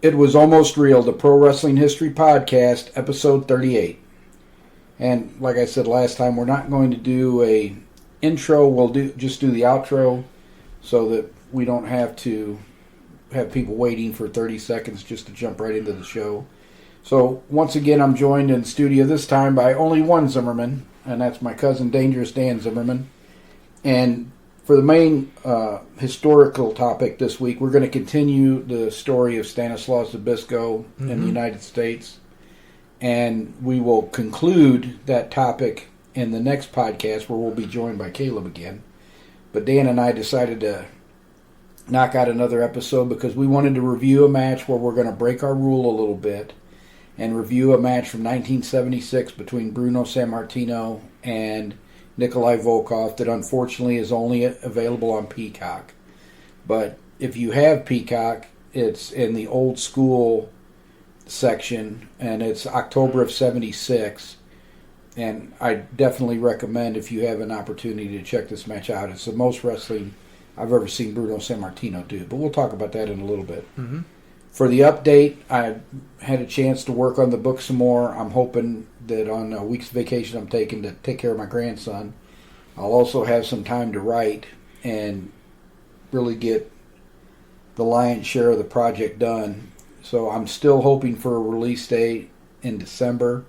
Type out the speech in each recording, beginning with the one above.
It Was Almost Real, the Pro Wrestling History Podcast, episode 38. And like I said last time, we're not going to do a intro. We'll just do the outro so that we don't have to have people waiting for 30 seconds just to jump right into the show. So once again, I'm joined in studio this time by only one Zimmerman, and that's my cousin Dangerous Dan Zimmerman. And for the main historical topic this week, we're going to continue the story of Stanislaus Zbyszko in the United States. And we will conclude that topic in the next podcast where we'll be joined by Caleb again. But Dan and I decided to knock out another episode because we wanted to review a match where we're going to break our rule a little bit and review a match from 1976 between Bruno Sammartino and Nikolai Volkov that unfortunately is only available on Peacock. But if you have Peacock, it's in the old school section, and it's October of 76. And I definitely recommend, if you have an opportunity, to check this match out. It's the most wrestling I've ever seen Bruno Sammartino do. But we'll talk about that in a little bit. For the update, I had a chance to work on the book some more. I'm hoping that on a week's vacation I'm taking to take care of my grandson, I'll also have some time to write and really get the lion's share of the project done. So I'm still hoping for a release date in December,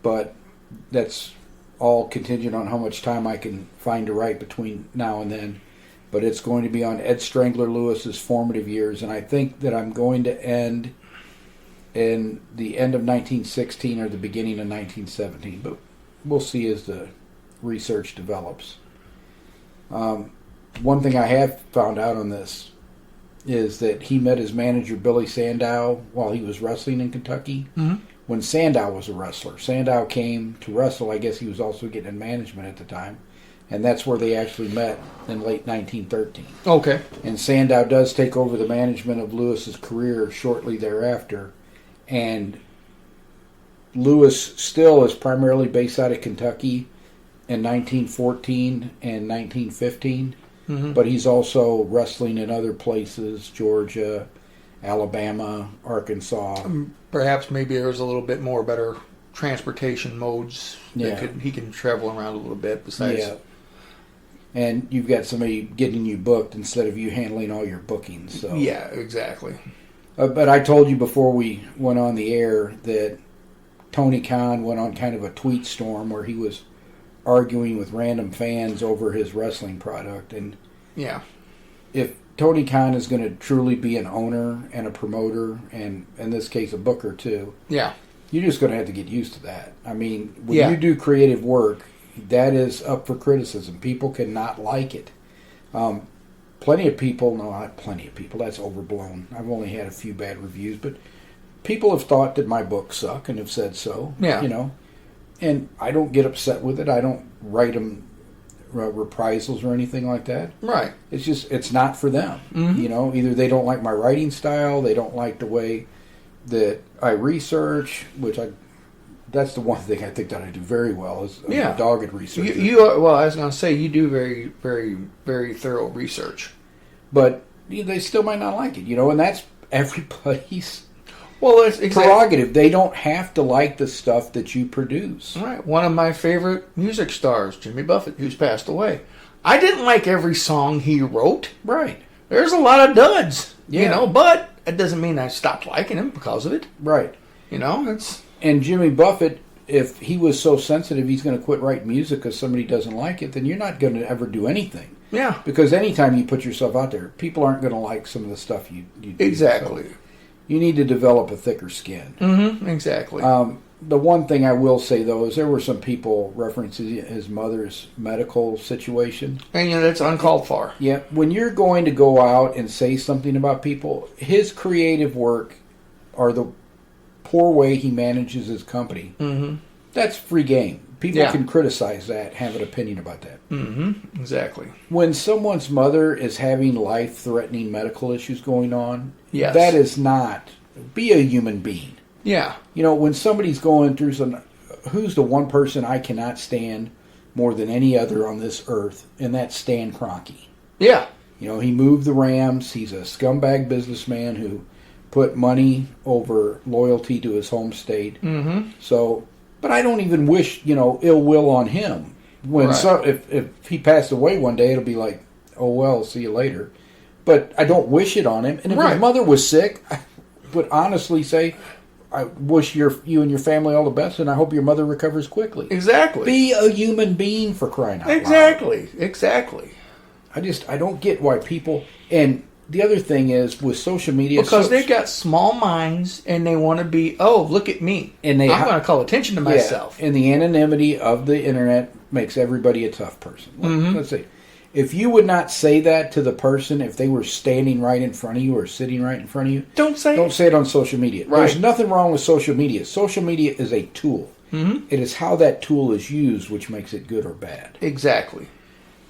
but that's all contingent on how much time I can find to write between now and then. But it's going to be on Ed Strangler Lewis's formative years, and I think that I'm going to end in the end of 1916 or the beginning of 1917, but we'll see as the research develops. One thing I have found out on this is that he met his manager Billy Sandow while he was wrestling in Kentucky. When Sandow was a wrestler. Sandow came to wrestle. I guess he was also getting in management at the time. And that's where they actually met in late 1913. Okay. And Sandow does take over the management of Lewis's career shortly thereafter. And Lewis still is primarily based out of Kentucky in 1914 and 1915. But he's also wrestling in other places, Georgia, Alabama, Arkansas. Perhaps maybe there's a little bit more better transportation modes. That he can travel around a little bit besides. Yeah. And you've got somebody getting you booked instead of you handling all your bookings. So. Yeah, exactly. But I told you before we went on the air that Tony Khan went on kind of a tweet storm where he was arguing with random fans over his wrestling product. And if Tony Khan is going to truly be an owner and a promoter, and in this case a booker too, you're just going to have to get used to that. I mean, when you do creative work, that is up for criticism. People cannot like it. Plenty of people, no, not plenty of people, that's overblown. I've only had a few bad reviews, but people have thought that my books suck and have said so. You know, and I don't get upset with it. I don't write them reprisals or anything like that. Right. It's just, it's not for them. You know, either they don't like my writing style, they don't like the way that I research, which that's the one thing I think that I do very well is a dogged research. Well, I was going to say, you do very, very, very thorough research. But they still might not like it, you know, and that's everybody's it's prerogative. They don't have to like the stuff that you produce. Right. One of my favorite music stars, Jimmy Buffett, who's passed away. I didn't like every song he wrote. Right. There's a lot of duds, you know, but it doesn't mean I stopped liking him because of it. Right. You know, it's... And Jimmy Buffett, if he was so sensitive he's going to quit writing music because somebody doesn't like it, then you're not going to ever do anything. Yeah. Because anytime you put yourself out there, people aren't going to like some of the stuff you do. Exactly. So you need to develop a thicker skin. Exactly. The one thing I will say, though, is there were some people referencing his mother's medical situation. And, you know, that's uncalled for. Yeah. When you're going to go out and say something about people, his creative work or the poor way he manages his company, that's free game. People can criticize that, have an opinion about that. Exactly. When someone's mother is having life-threatening medical issues going on, that is not... Be a human being. Yeah. You know, when somebody's going through who's the one person I cannot stand more than any other on this earth, and that's Stan Kroenke. Yeah. You know, he moved the Rams. He's a scumbag businessman who put money over loyalty to his home state. Mm-hmm. So, but I don't even wish, ill will on him. When if he passed away one day, it'll be like, oh well, see you later. But I don't wish it on him. And if his mother was sick, I would honestly say, I wish you and your family all the best, and I hope your mother recovers quickly. Exactly. Be a human being, for crying out loud. Exactly. I don't get why people... And the other thing is, with social media... Because they've got small minds, and they want to be, oh, look at me. And I'm going to call attention to myself. And the anonymity of the internet makes everybody a tough person. Mm-hmm. Let's see. If you would not say that to the person if they were standing right in front of you or sitting right in front of you, don't say it on social media. Right. There's nothing wrong with social media. Social media is a tool. Mm-hmm. It is how that tool is used which makes it good or bad. Exactly.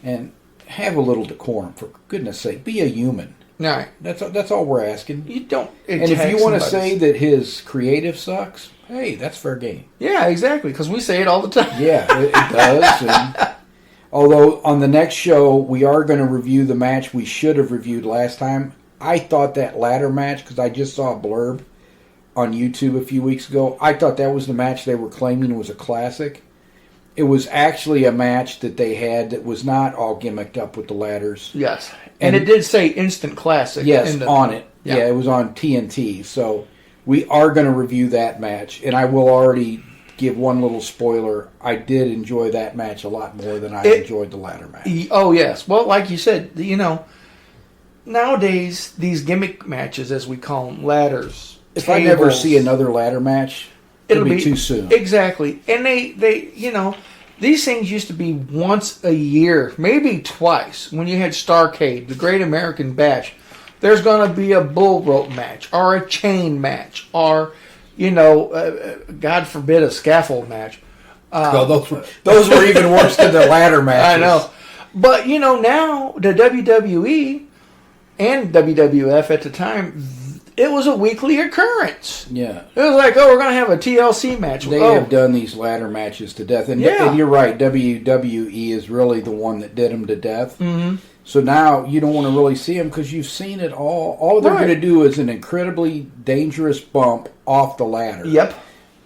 And have a little decorum, for goodness sake. Be a human. Right. That's all we're asking. You don't. And if you want to say that his creative sucks, hey, that's fair game. Yeah, exactly. Because we say it all the time. Yeah, it does. And, although on the next show, we are going to review the match we should have reviewed last time. I thought that ladder match, because I just saw a blurb on YouTube a few weeks ago, I thought that was the match they were claiming was a classic. It was actually a match that they had that was not all gimmicked up with the ladders. Yes. And it did say instant classic. Yes, on it. Yeah, it was on TNT. So we are going to review that match. And I will already... give one little spoiler. I did enjoy that match a lot more than I enjoyed the ladder match. Oh, yes. Well, like you said, nowadays, these gimmick matches, as we call them, ladders, if I never see another ladder match, it'll be too soon. Exactly. And they these things used to be once a year, maybe twice, when you had Starrcade, the Great American Bash. There's going to be a bull rope match, or a chain match, or... God forbid a scaffold match. Those were even worse than the ladder matches. I know. But, now, the WWE and WWF at the time, it was a weekly occurrence. Yeah. It was like, we're going to have a TLC match. They have done these ladder matches to death. And you're right, WWE is really the one that did them to death. Mm-hmm. So now you don't want to really see them because you've seen it all. All they're going to do is an incredibly dangerous bump off the ladder. Yep.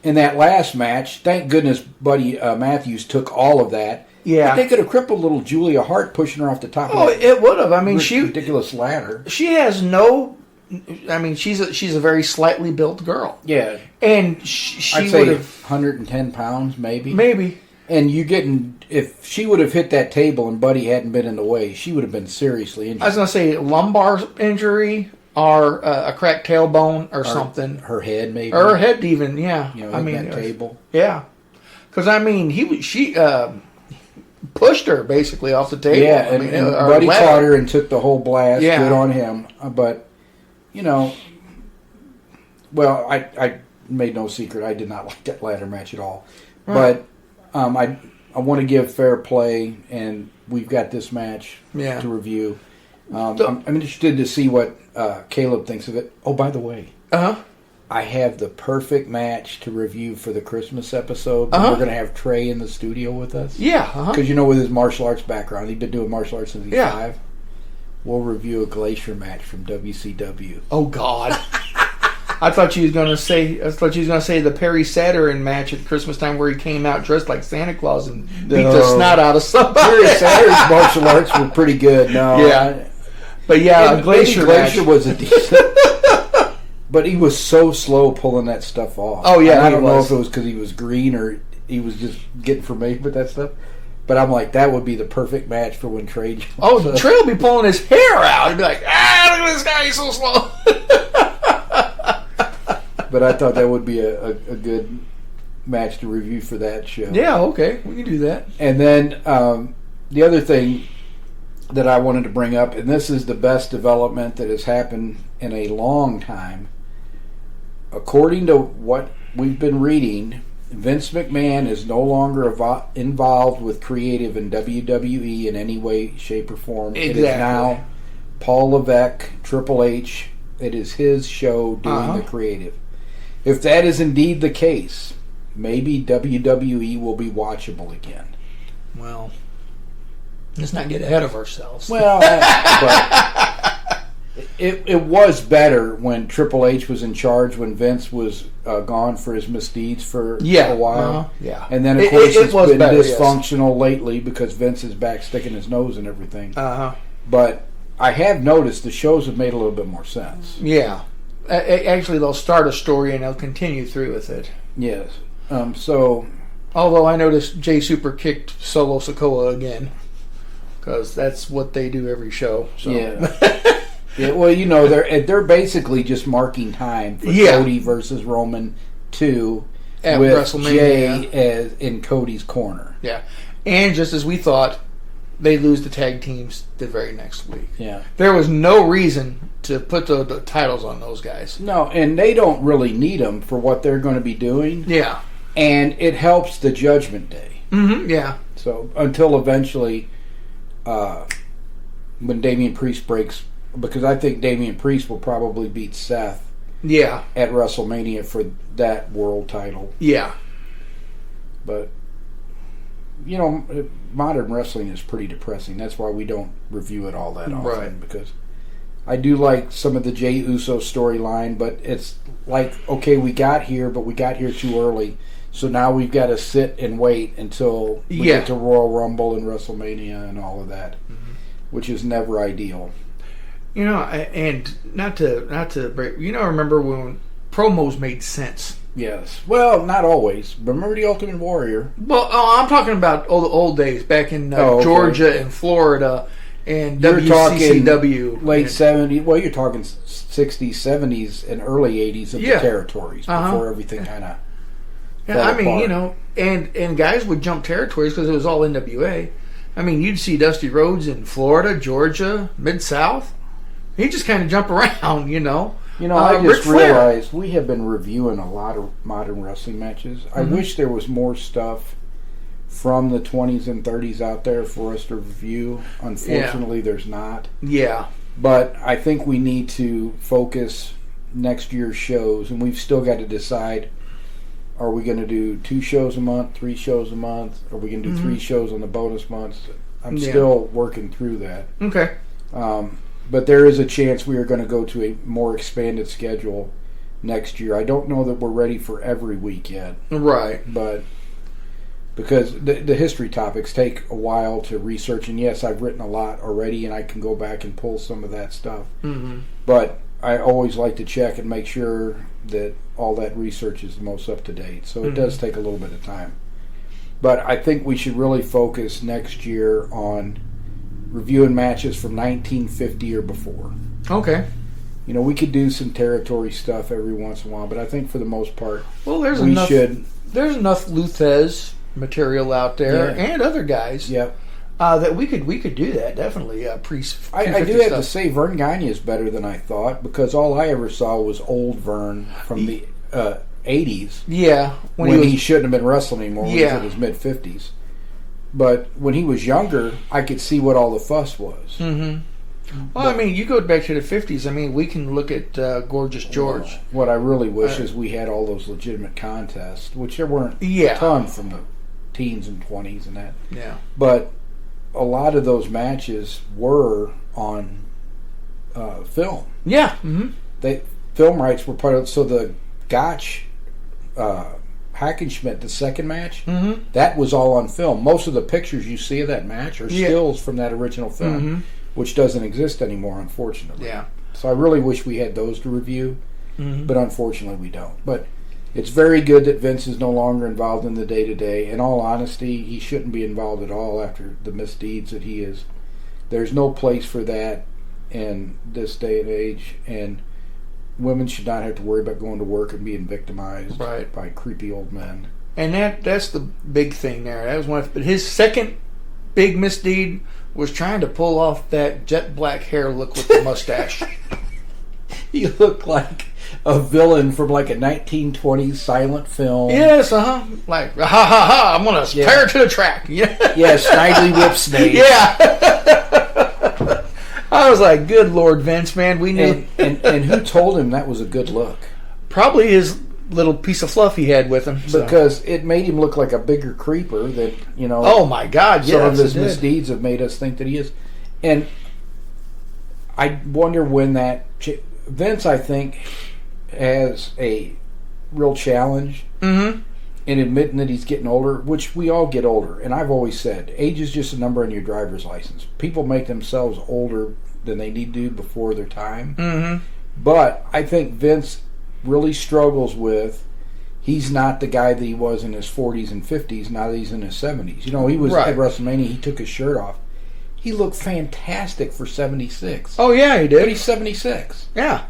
In that last match, thank goodness Buddy Matthews took all of that. Yeah. But they could have crippled little Julia Hart pushing her off the top of that. It would have. I mean, ridiculous ladder. She has no... I mean, she's a very slightly built girl. Yeah. And she I'd say 110 pounds, maybe. Maybe. And if she would have hit that table and Buddy hadn't been in the way, she would have been seriously injured. I was going to say lumbar injury or a cracked tailbone or something. Her head, maybe. Or her head, even, yeah. That table. Yeah. Because, she pushed her basically off the table. Yeah, and Buddy caught her and took the whole blast. Yeah. Good on him. But, well, I made no secret. I did not like that ladder match at all. Right. But... I want to give fair play, and we've got this match to review. I'm interested to see what Caleb thinks of it. Oh, by the way, I have the perfect match to review for the Christmas episode. We're going to have Trey in the studio with us. Yeah. Because with his martial arts background, he's been doing martial arts since he's 5. We'll review a Glacier match from WCW. Oh, God. I thought you was going to say the Perry Saturn match at Christmas time where he came out dressed like Santa Claus and beat the snot out of somebody. Perry Saturn's martial arts were pretty good. No, yeah, but yeah, Glacier was a decent. But he was so slow pulling that stuff off. Oh yeah, and I don't know if it was because he was green or he was just getting familiar with that stuff. But I'm like, that would be the perfect match for when Trey. Trey will be pulling his hair out. He'd be like, look at this guy, he's so slow. But I thought that would be a good match to review for that show. Yeah, okay. We can do that. And then the other thing that I wanted to bring up, and this is the best development that has happened in a long time. According to what we've been reading, Vince McMahon is no longer involved with creative in WWE in any way, shape, or form. Exactly. It is now Paul Levesque, Triple H. It is his show doing the creative. If that is indeed the case, maybe WWE will be watchable again. Well, let's not get ahead of ourselves. Well, but It was better when Triple H was in charge, when Vince was gone for his misdeeds for a while. Yeah. And then, of course, it's been better, dysfunctional lately because Vince is back sticking his nose in everything. Uh-huh. But I have noticed the shows have made a little bit more sense. Yeah. Actually, they'll start a story and they'll continue through with it. Yes. So... Although I noticed Jay Super kicked Solo Sikoa again. Because that's what they do every show. So. Yeah. Yeah, well, you know, they're basically just marking time for Cody versus Roman 2 at with WrestleMania. Jay in Cody's corner. Yeah. And just as we thought, they lose the tag teams the very next week. Yeah. There was no reason to put the titles on those guys. No, and they don't really need them for what they're going to be doing. Yeah. And it helps the Judgment Day. Mm-hmm, yeah. So until eventually, when Damian Priest breaks... Because I think Damian Priest will probably beat Seth at WrestleMania for that world title. Yeah. But, you know, modern wrestling is pretty depressing. That's why we don't review it all that often. Right. Because I do like some of the Jey Uso storyline, but it's like, okay, we got here, but we got here too early. So now we've got to sit and wait until we get to Royal Rumble and WrestleMania and all of that, which is never ideal. You know, and not to break. You know, remember when promos made sense? Yes. Well, not always. Remember the Ultimate Warrior? Well, I'm talking about the old days back in Georgia and Florida and WCCW. Late 70s. Well, you're talking 60s, 70s, and early 80s of the territories before everything kind of. Yeah, I mean, you know, and guys would jump territories because it was all NWA. I mean, you'd see Dusty Rhodes in Florida, Georgia, Mid-South. He just kind of jump around, you know. You know, I just realized we have been reviewing a lot of modern wrestling matches. I wish there was more stuff from the 20s and 30s out there for us to review. Unfortunately, there's not. Yeah. But I think we need to focus next year's shows, and we've still got to decide, are we going to do 2 shows a month, 3 shows a month? Are we going to do 3 shows on the bonus months? I'm still working through that. Okay. But there is a chance we are going to go to a more expanded schedule next year. I don't know that we're ready for every week yet. Right. But because the history topics take a while to research, and yes, I've written a lot already, and I can go back and pull some of that stuff. Mm-hmm. But I always like to check and make sure that all that research is the most up to date. So it does take a little bit of time. But I think we should really focus next year on reviewing matches from 1950 or before. Okay. You know, we could do some territory stuff every once in a while, but I think for the most part, there's enough Luthez material out there and other guys. Yep. That we could do that definitely. I do have to say, Vern Gagne is better than I thought, because all I ever saw was old Vern from the 80s. Yeah, when he shouldn't have been wrestling anymore. When he was in his mid 50s. But when he was younger, I could see what all the fuss was. Mm-hmm. Well, I mean, you go back to the 50s. I mean, we can look at Gorgeous George. What I really wish is we had all those legitimate contests, which there weren't a ton from the teens and 20s and that. Yeah. But a lot of those matches were on film. Yeah. Mm-hmm. Film rights were part of it. So the Gotch Hackenschmidt, the second match, that was all on film. Most of the pictures you see of that match are stills from that original film, which doesn't exist anymore, unfortunately. Yeah. So I really wish we had those to review, but unfortunately we don't. But it's very good that Vince is no longer involved in the day-to-day. In all honesty, he shouldn't be involved at all after the misdeeds that he is. There's no place for that in this day and age, and women should not have to worry about going to work and being victimized by creepy old men. And that's the big thing there. That was but his second big misdeed was trying to pull off that jet black hair look with the mustache. He looked like a villain from like a 1920s silent film. Yes, like, ha ha ha, I'm going to tear her to the track. Yeah, Snidely Whipsnade. Yeah. I was like, good Lord, Vince, man, we knew. And who told him that was a good look? Probably his little piece of fluff he had with him. Because it made him look like a bigger creeper than, you know. Oh, my God, yes. Some of his misdeeds have made us think that he is. And I wonder when that Vince, I think, has a real challenge Mm-hmm. in admitting that he's getting older, which we all get older. And I've always said, age is just a number on your driver's license. People make themselves older than they need to before their time. Mm-hmm. But I think Vince really struggles with, he's not the guy that he was in his 40s and 50s, now that he's in his 70s. You know, he was Right. at WrestleMania, he took his shirt off. He looked fantastic for 76. Oh, yeah, he But did. he's 76. Yeah.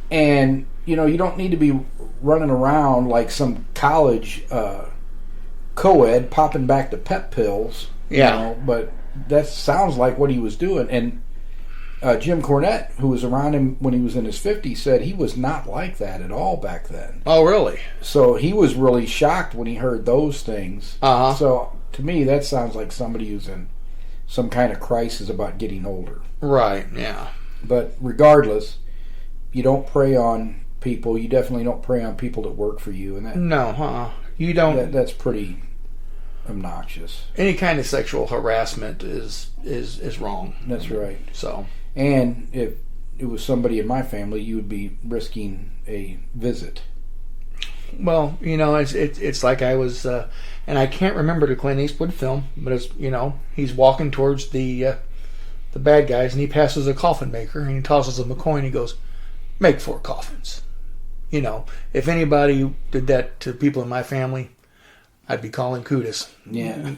And, you know, you don't need to be running around like some college co-ed popping back the pep pills. Yeah. You know, but that sounds like what he was doing. And Jim Cornette, who was around him when he was in his 50s, said he was not like that at all back then. Oh, really? So he was really shocked when he heard those things. Uh-huh. So to me, that sounds like somebody who's in some kind of crisis about getting older. Right, yeah. But regardless, you don't prey on people. You definitely don't prey on people that work for you, and No, you don't. that's pretty obnoxious. Any kind of sexual harassment is wrong. That's right. So, And if it was somebody in my family, you would be risking a visit. well, you know, it's like I was, and I can't remember the Clint Eastwood film, but it's, you know, he's walking towards the bad guys, and he passes a coffin maker, and he tosses him a coin. He goes, "Make 4 coffins." You know, if anybody did that to people in my family, I'd be calling Kudus. Yeah.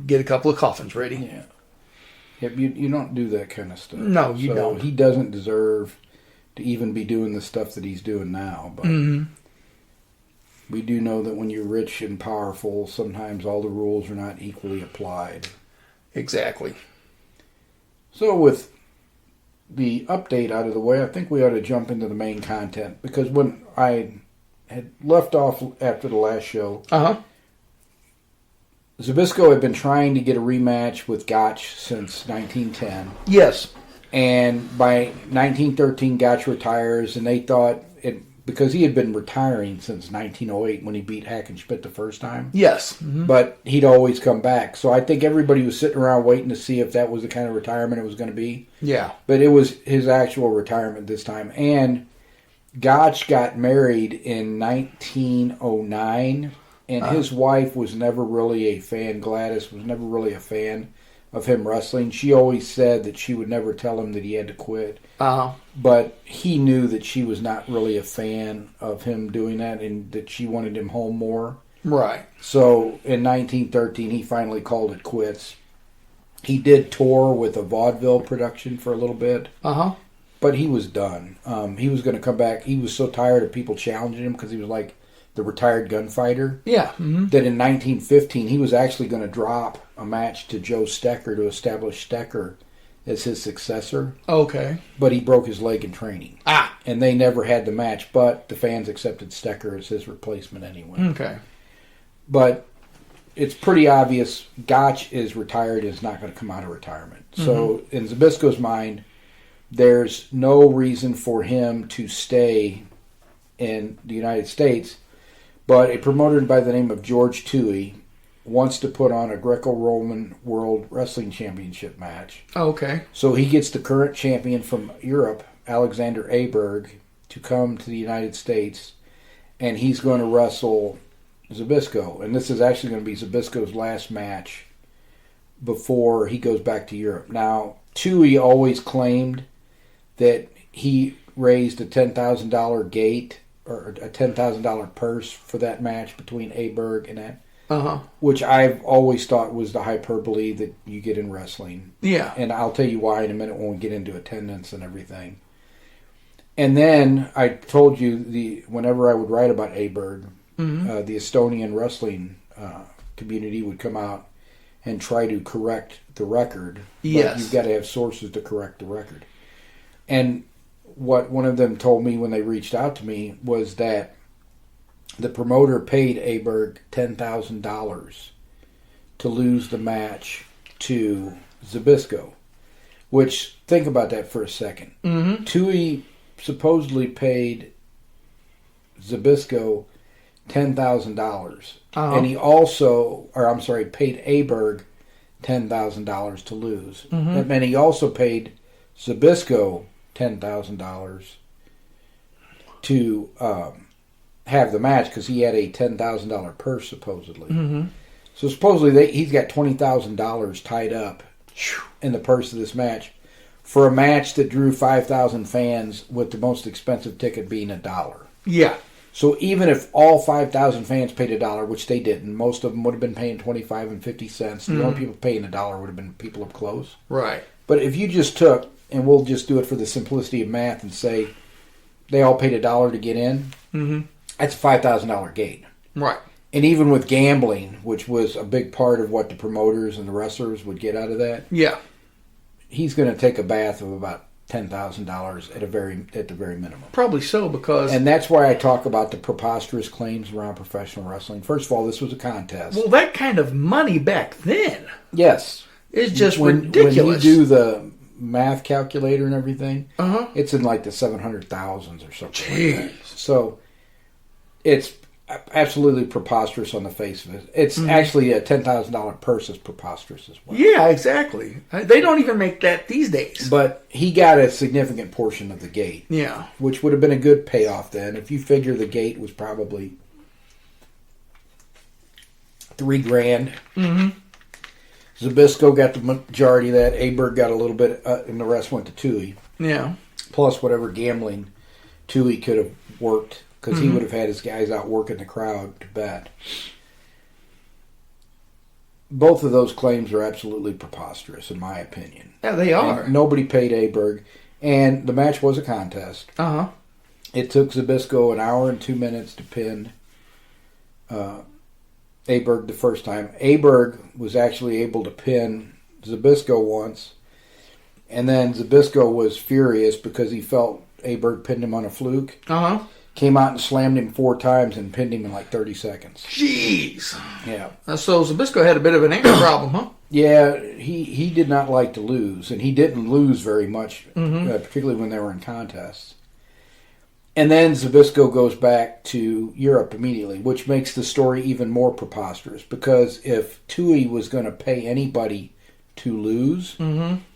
Get a couple of coffins ready. Yeah. Yep, you don't do that kind of stuff. No, you don't. He doesn't deserve to even be doing the stuff that he's doing now. But Mm-hmm. we do know that when you're rich and powerful, sometimes all the rules are not equally applied. Exactly. So with the update out of the way, I think we ought to jump into the main content, because when I had left off after the last show, Uh-huh. Zbyszko had been trying to get a rematch with Gotch since 1910, Yes. and by 1913 Gotch retires, and they thought, because he had been retiring since 1908 when he beat Hackenschmidt the first time, Yes. Mm-hmm. but he'd always come back. So I think everybody was sitting around waiting to see if that was the kind of retirement it was going to be. Yeah. But it was his actual retirement this time. And Gotch got married in 1909, and his wife was never really a fan. Gladys was never really a fan of him wrestling. She always said that she would never tell him that he had to quit. Uh-huh. But he knew that she was not really a fan of him doing that, and that she wanted him home more. Right. So in 1913, he finally called it quits. He did tour with a vaudeville production for a little bit, Uh-huh. but he was done. He was going to come back. He was so tired of people challenging him, because he was like the retired gunfighter, Yeah. Mm-hmm. that in 1915 he was actually going to drop a match to Joe Stecker to establish Stecker as his successor, Okay. but he broke his leg in training. Ah. And they never had the match, but the fans accepted Stecker as his replacement anyway. Okay. But it's pretty obvious Gotch is retired and is not going to come out of retirement. So in Zbyszko's mind, there's no reason for him to stay in the United States, but a promoter by the name of George Toohey wants to put on a Greco-Roman World Wrestling Championship match. Okay. So he gets the current champion from Europe, Alexander Aberg, to come to the United States, and he's going to wrestle Zbyszko. And this is actually going to be Zbyszko's last match before he goes back to Europe. Now, Toohey always claimed that he raised a $10,000 gate, or a $10,000 purse for that match between Aberg and that, Uh-huh. which I've always thought was the hyperbole that you get in wrestling. Yeah. And I'll tell you why in a minute when we get into attendance and everything. And then I told you, whenever I would write about Aberg, the Estonian wrestling community would come out and try to correct the record. Yes. But you've got to have sources to correct the record. And what one of them told me when they reached out to me was that the promoter paid Aberg $10,000 to lose the match to Zbyszko. Which, think about that for a second. Mm-hmm. Toohey supposedly paid Zbyszko $10,000. Uh-huh. And he also, paid Aberg $10,000 to lose. And he also paid Zbyszko $10,000 to have the match because he had a $10,000 purse supposedly. Mm-hmm. So supposedly he's got $20,000 tied up in the purse of this match for a match that drew 5,000 fans, with the most expensive ticket being $1. Yeah. So even if all 5,000 fans paid $1, which they didn't, most of them would have been paying 25 and 50 cents. The only people paying $1 would have been people up close. Right. But if you just took, and we'll just do it for the simplicity of math, and say they all paid $1 to get in, that's a $5,000 gate. Right. And even with gambling, which was a big part of what the promoters and the wrestlers would get out of that, yeah, he's going to take a bath of about $10,000 at the very minimum. Probably so, because... And that's why I talk about the preposterous claims around professional wrestling. First of all, this was a contest. Well, that kind of money back then... Yes. Is just When ridiculous. you do the math calculator and everything, it's in like the 700,000s or something like that. So it's absolutely preposterous on the face of it. It's actually a $10,000 purse is preposterous as well. Yeah, exactly. They don't even make that these days. But he got a significant portion of the gate. Yeah. Which would have been a good payoff then. If you figure the gate was probably $3,000. Mm-hmm. Zbyszko got the majority of that. Aberg got a little bit, and the rest went to Tui. Yeah. Plus whatever gambling Tui could have worked, because he would have had his guys out working the crowd to bet. Both of those claims are absolutely preposterous, in my opinion. Yeah, they are. And nobody paid Aberg, and the match was a contest. Uh-huh. It took Zbyszko an hour and 2 minutes to pin Aberg the first time. Aberg was actually able to pin Zbyszko once, and then Zbyszko was furious because he felt Aberg pinned him on a fluke. Uh-huh. Came out and slammed him 4 times and pinned him in like 30 seconds. Jeez. Yeah. So Zbyszko had a bit of an anger problem, huh? Yeah, he did not like to lose, and he didn't lose very much, particularly when they were in contests. And then Zbyszko goes back to Europe immediately, which makes the story even more preposterous, because if Tui was going to pay anybody to lose,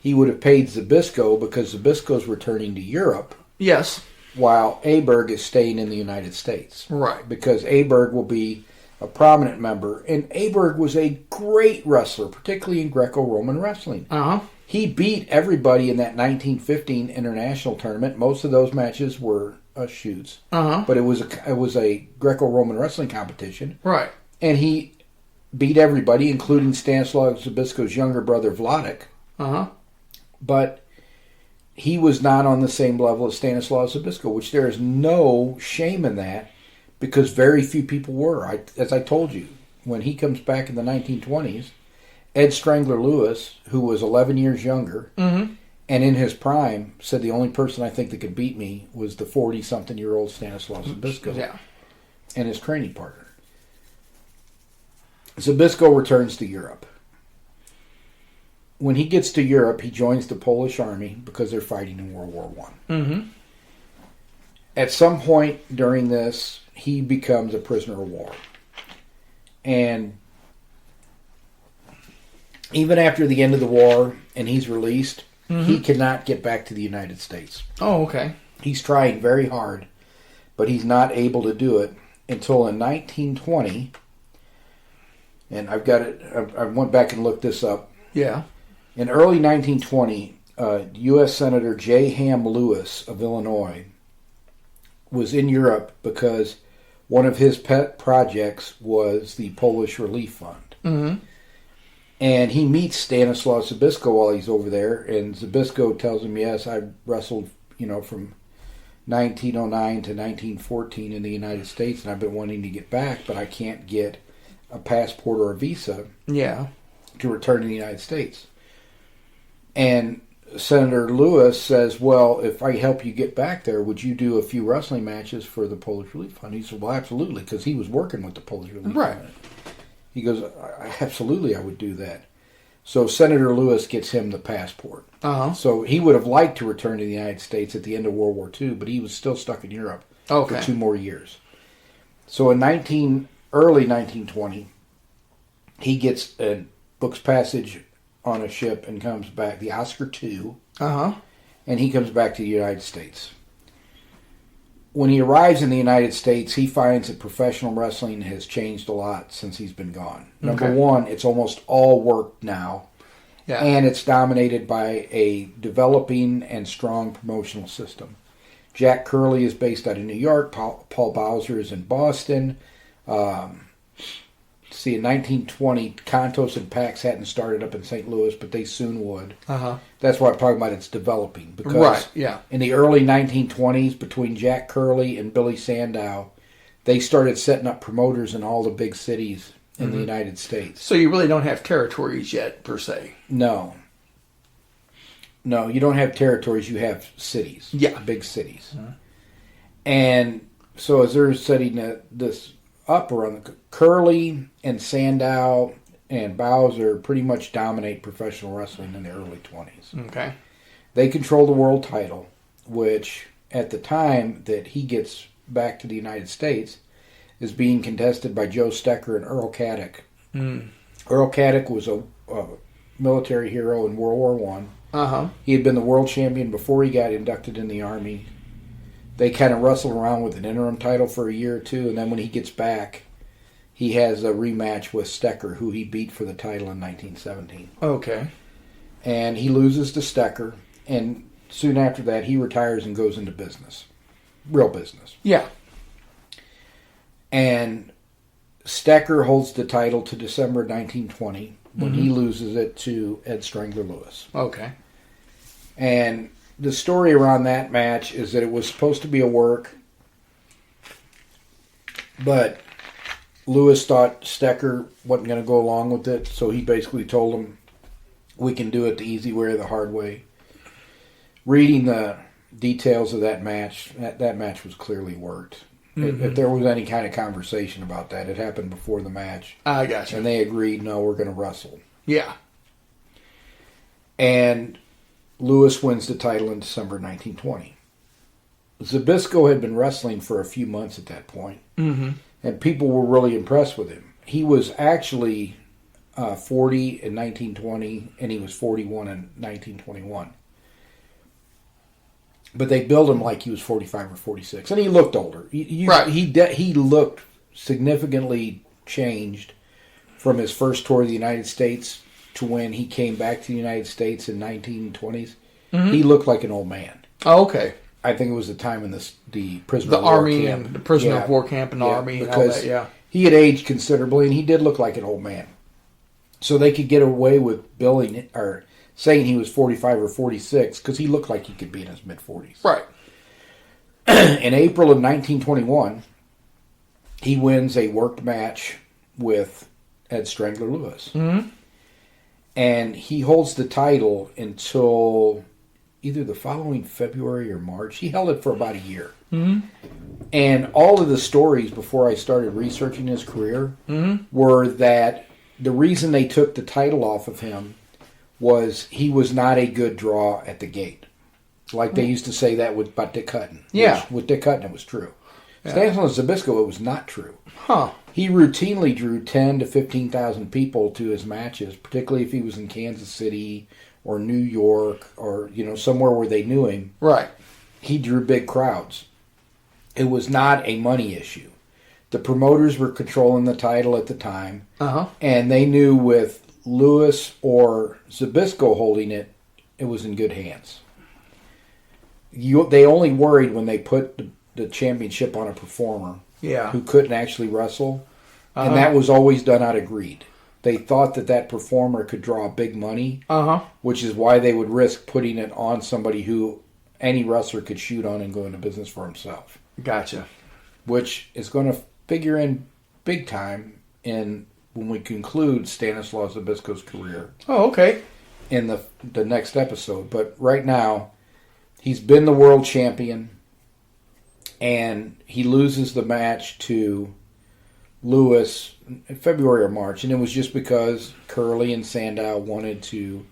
he would have paid Zbyszko, because Zbyszko's returning to Europe. Yes. While Aberg is staying in the United States. Right. Because Aberg will be a prominent member. And Aberg was a great wrestler, particularly in Greco-Roman wrestling. Uh-huh. He beat everybody in that 1915 international tournament. Most of those matches were shoots. Uh-huh. But it was a Greco-Roman wrestling competition. Right. And he beat everybody, including Stanislaus Zbyszko's younger brother, Vladek. Uh-huh. But he was not on the same level as Stanislaus Zbyszko, which there is no shame in that, because very few people were. As I told you, when he comes back in the 1920s, Ed Strangler Lewis, who was 11 years younger, and in his prime, said the only person I think that could beat me was the 40-something-year-old Stanislaus Zbyszko and his training partner. Zbyszko returns to Europe. When he gets to Europe, he joins the Polish army because they're fighting in World War I. Mm-hmm. At some point during this, he becomes a prisoner of war. And even after the end of the war and he's released, he cannot get back to the United States. Oh, okay. He's trying very hard, but he's not able to do it until in 1920. And I've got it. I went back and looked this up. Yeah. In early 1920, U.S. Senator J. Ham Lewis of Illinois was in Europe because one of his pet projects was the Polish Relief Fund. Mm-hmm. And he meets Stanislaus Zbyszko while he's over there, and Zbyszko tells him, yes, I wrestled, from 1909 to 1914 in the United States, and I've been wanting to get back, but I can't get a passport or a visa to return to the United States. And Senator Lewis says, well, if I help you get back there, would you do a few wrestling matches for the Polish Relief Fund? He said, well, absolutely, because he was working with the Polish Relief Fund. He goes, absolutely, I would do that. So Senator Lewis gets him the passport. Uh-huh. So he would have liked to return to the United States at the end of World War II, but he was still stuck in Europe for 2 more years. So in early 1920, he books passage on a ship and comes back, the Oscar II, and he comes back to the United States. When he arrives in the United States, he finds that professional wrestling has changed a lot since he's been gone. Number one, it's almost all work now, and it's dominated by a developing and strong promotional system. Jack Curley is based out of New York. Paul Bowser is in Boston. In 1920, Contos and Pax hadn't started up in St. Louis, but they soon would. That's why I'm talking about it's developing. Because in the early 1920s, between Jack Curley and Billy Sandow, they started setting up promoters in all the big cities in the United States. So you really don't have territories yet, per se. No, you don't have territories. You have cities. Yeah. Big cities. And so as they're setting this up around Curley and Sandow and Bowser pretty much dominate professional wrestling in the early 20s. Okay. They control the world title, which at the time that he gets back to the United States is being contested by Joe Stecker and Earl Caddick. Earl Caddick was a military hero in World War I. He had been the world champion before he got inducted in the Army. They kind of wrestle around with an interim title for a year or two, and then when he gets back, he has a rematch with Stecker, who he beat for the title in 1917. Okay. And he loses to Stecker, and soon after that, he retires and goes into business. Real business. Yeah. And Stecker holds the title to December 1920, when he loses it to Ed Strangler Lewis. Okay. And the story around that match is that it was supposed to be a work, but Lewis thought Stecker wasn't going to go along with it, so he basically told him, we can do it the easy way or the hard way. Reading the details of that match, that match was clearly worked. If there was any kind of conversation about that, it happened before the match. I got you. And they agreed, no, we're going to wrestle. Yeah. And Lewis wins the title in December 1920. Zbyszko had been wrestling for a few months at that point, and people were really impressed with him. He was actually 40 in 1920, and he was 41 in 1921. But they billed him like he was 45 or 46, and he looked older. He looked significantly changed from his first tour of the United States to when he came back to the United States in 1920s. He looked like an old man. Oh, okay. I think it was the time in the prisoner of The war army camp. and the prisoner of war camp and the army and all that, yeah. He had aged considerably, and he did look like an old man. So they could get away with billing or saying he was 45 or 46 because he looked like he could be in his mid-40s. Right. In April of 1921, he wins a worked match with Ed Strangler Lewis. And he holds the title until either the following February or March. He held it for about a year. And all of the stories before I started researching his career were that the reason they took the title off of him was he was not a good draw at the gate. Like they used to say that about Dick Hutton. Yeah. With Dick Hutton, it was true. Yeah. Stanislaus Zbyszko, it was not true. Huh. He routinely drew 10 to 15,000 people to his matches, particularly if he was in Kansas City or New York or, somewhere where they knew him. Right. He drew big crowds. It was not a money issue. The promoters were controlling the title at the time, and they knew with Lewis or Zbyszko holding it, it was in good hands. They only worried when they put the championship on a performer who couldn't actually wrestle, and that was always done out of greed. They thought that performer could draw big money, which is why they would risk putting it on somebody who any wrestler could shoot on and go into business for himself. Gotcha. Which is going to figure in big time in when we conclude Stanislaus Zbyszko's career. Oh, okay. In the next episode. But right now, he's been the world champion, and he loses the match to Lewis in February or March, and it was just because Curley and Sandow wanted to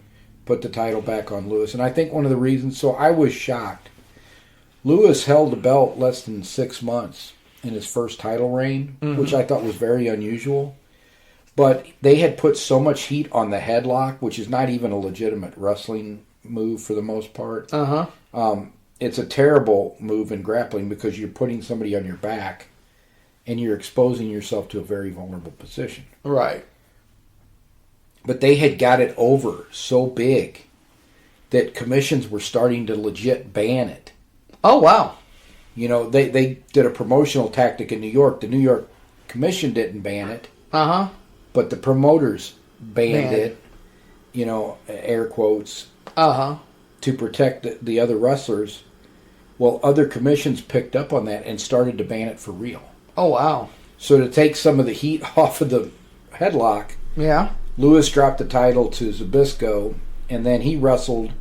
put the title back on Lewis. And I think one of the reasons, so I was shocked. Lewis held the belt less than 6 months in his first title reign, which I thought was very unusual. But they had put so much heat on the headlock, which is not even a legitimate wrestling move for the most part. It's a terrible move in grappling because you're putting somebody on your back and you're exposing yourself to a very vulnerable position. Right. But they had got it over so big that commissions were starting to legit ban it. Oh, wow. You know, they did a promotional tactic in New York. The New York Commission didn't ban it. Uh-huh. But the promoters banned it, you know, air quotes, to protect the other wrestlers. Well, other commissions picked up on that and started to ban it for real. Oh, wow. So to take some of the heat off of the headlock, Lewis dropped the title to Zbyszko, and then he wrestled,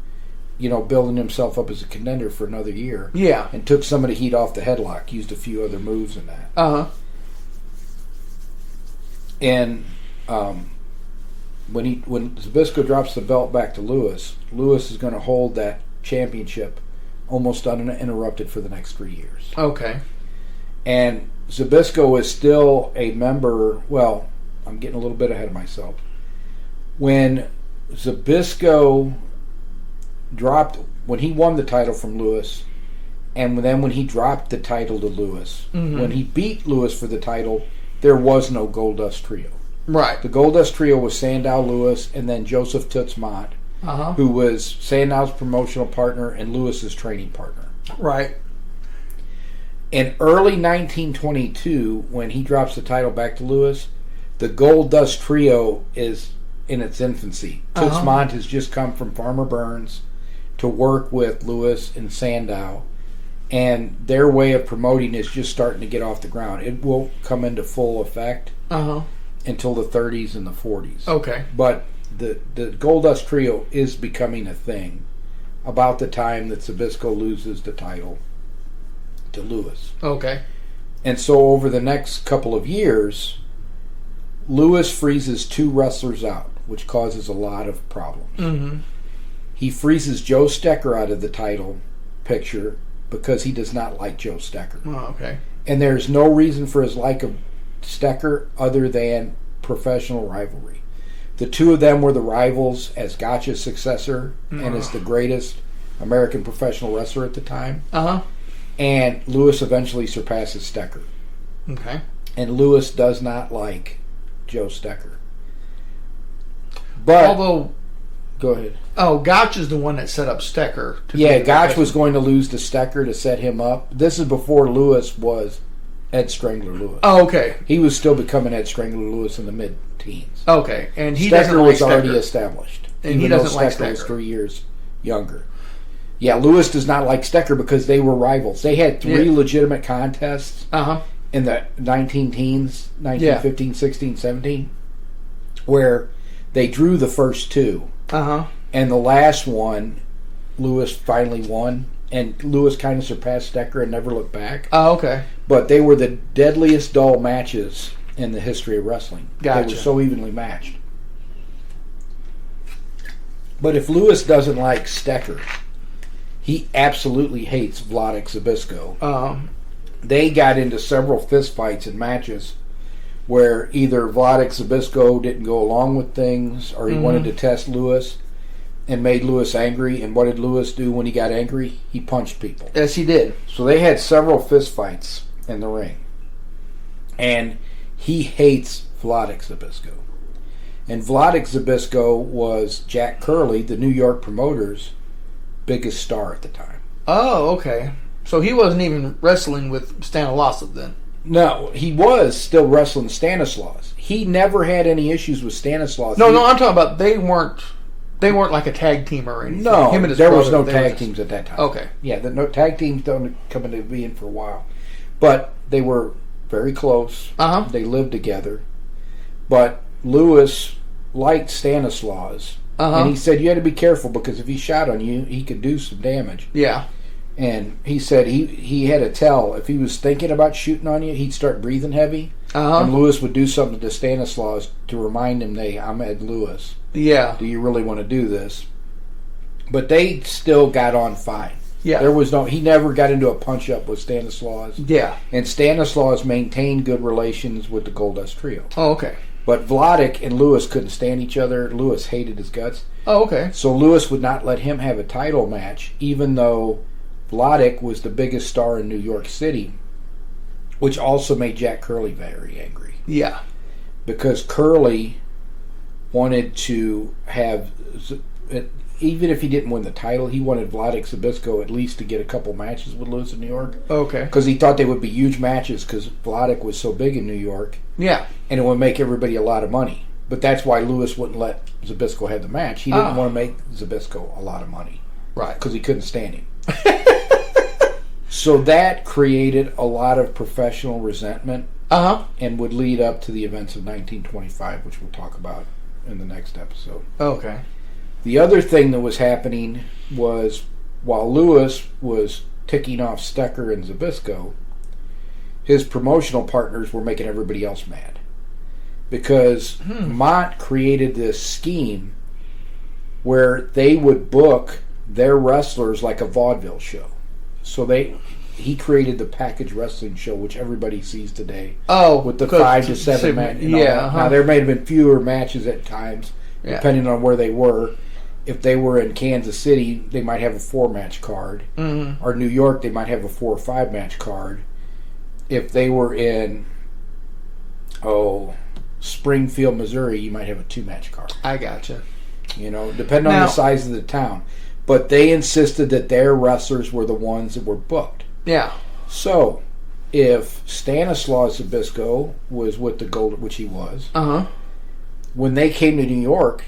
you know, building himself up as a contender for another year. Yeah. And took some of the heat off the headlock, used a few other moves in that. And when Zbyszko drops the belt back to Lewis, Lewis is going to hold that championship almost uninterrupted for the next 3 years. Okay. And Zbyszko is still a member. Well, I'm getting a little bit ahead of myself. When Zbyszko when he won the title from Lewis, and then when he dropped the title to Lewis, when he beat Lewis for the title, there was no Goldust Trio. Right. The Goldust Trio was Sandow, Lewis, and then Joseph Toots Mott, who was Sandow's promotional partner and Lewis's training partner. Right. In early 1922, when he drops the title back to Lewis, the Goldust Trio is in its infancy. Toots Mott has just come from Farmer Burns to work with Lewis and Sandow, and their way of promoting is just starting to get off the ground. It won't come into full effect until the 30s and the 40s. Okay. But the Goldust Trio is becoming a thing about the time that Zbyszko loses the title to Lewis. Okay. And so over the next couple of years, Lewis freezes 2 wrestlers out, which causes a lot of problems. He freezes Joe Stecker out of the title picture because he does not like Joe Stecker. Oh, okay. And there's no reason for his like of Stecker other than professional rivalry. The two of them were the rivals as Gotcha's successor and as the greatest American professional wrestler at the time. And Lewis eventually surpasses Stecker. Okay. And Lewis does not like Joe Stecker. But although, go ahead. Oh, Gotch is the one that set up Stecker. Gotch was going to lose to Stecker to set him up. This is before Lewis was Ed Strangler Lewis. Oh, okay. He was still becoming Ed Strangler Lewis in the mid-teens. Okay, and he Stecker doesn't like was Stecker. already established. And he doesn't like Stecker was Stecker. 3 years younger. Yeah, Lewis does not like Stecker because they were rivals. They had 3 legitimate contests in the 19-teens, 1915, 16, 17, where they drew the first 2. And the last one, Lewis finally won. And Lewis kind of surpassed Stecker and never looked back. Oh, okay. But they were the deadliest dull matches in the history of wrestling. Gotcha. They were so evenly matched. But if Lewis doesn't like Stecker, he absolutely hates Vladek Zbyszko. They got into several fistfights and matches where either Vladek Zbyszko didn't go along with things or he wanted to test Lewis and made Lewis angry. And what did Lewis do when he got angry? He punched people. Yes, he did. So they had several fistfights in the ring. And he hates Vladek Zbyszko. And Vladek Zbyszko was Jack Curley, the New York promoter's biggest star at the time. Oh, okay. So he wasn't even wrestling with Stanislaus then? No, he was still wrestling Stanislaus. He never had any issues with Stanislaus. No, I'm talking about they weren't like a tag team or anything. No, Him and his there was brother, no tag teams at that time. Okay. Yeah, no tag teams don't come into being for a while. But they were very close. They lived together. But Lewis liked Stanislaus. And he said you had to be careful because if he shot on you, he could do some damage. Yeah. And he said he had to tell if he was thinking about shooting on you, he'd start breathing heavy. And Lewis would do something to Stanislaus to remind him, "Hey, I'm Ed Lewis. Yeah. Do you really want to do this?" But they still got on fine. Yeah. He never got into a punch up with Stanislaus. Yeah. And Stanislaus maintained good relations with the Goldust Trio. Oh, okay. But Vladek and Lewis couldn't stand each other. Lewis hated his guts. Oh, okay. So Lewis would not let him have a title match, even though Vladik was the biggest star in New York City, which also made Jack Curley very angry. Yeah. Because Curley wanted to have, even if he didn't win the title, he wanted Vladik Zbyszko at least to get a couple matches with Lewis in New York. Okay. Because he thought they would be huge matches because Vladik was so big in New York. Yeah. And it would make everybody a lot of money. But that's why Lewis wouldn't let Zbyszko have the match. He didn't want to make Zbyszko a lot of money. Right. Because he couldn't stand him. So that created a lot of professional resentment. And would lead up to the events of 1925, which we'll talk about in the next episode. Okay. The other thing that was happening was while Lewis was ticking off Stecker and Zbyszko, his promotional partners were making everybody else mad. Because Mott created this scheme where they would book their wrestlers like a vaudeville show. So he created the package wrestling show, which everybody sees today. Oh, with the 5 to 7 matches. Yeah. Now there may have been fewer matches at times, depending on where they were. If they were in Kansas City, they might have a 4-match card. Mm-hmm. Or New York, they might have a 4 or 5-match card. If they were in Springfield, Missouri, you might have a 2-match card. I gotcha. Depending on the size of the town. But they insisted that their wrestlers were the ones that were booked. Yeah. So, if Stanislaus Zbyszko was with the Gold, which he was, when they came to New York,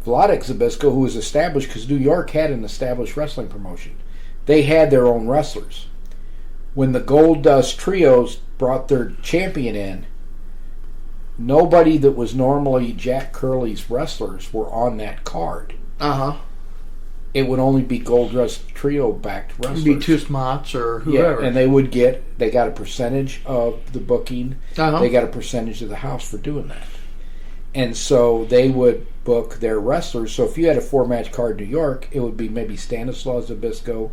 Vladik Zbyszko, who was established, because New York had an established wrestling promotion, they had their own wrestlers. When the Gold Dust Trios brought their champion in, nobody that was normally Jack Curley's wrestlers were on that card. It would only be Gold Dust Trio backed wrestlers. It'd be two Smots or whoever. Yeah, and they got a percentage of the booking. They got a percentage of the house for doing that. And so they would book their wrestlers. So if you had a 4-match card in New York, it would be maybe Stanislaus Zbyszko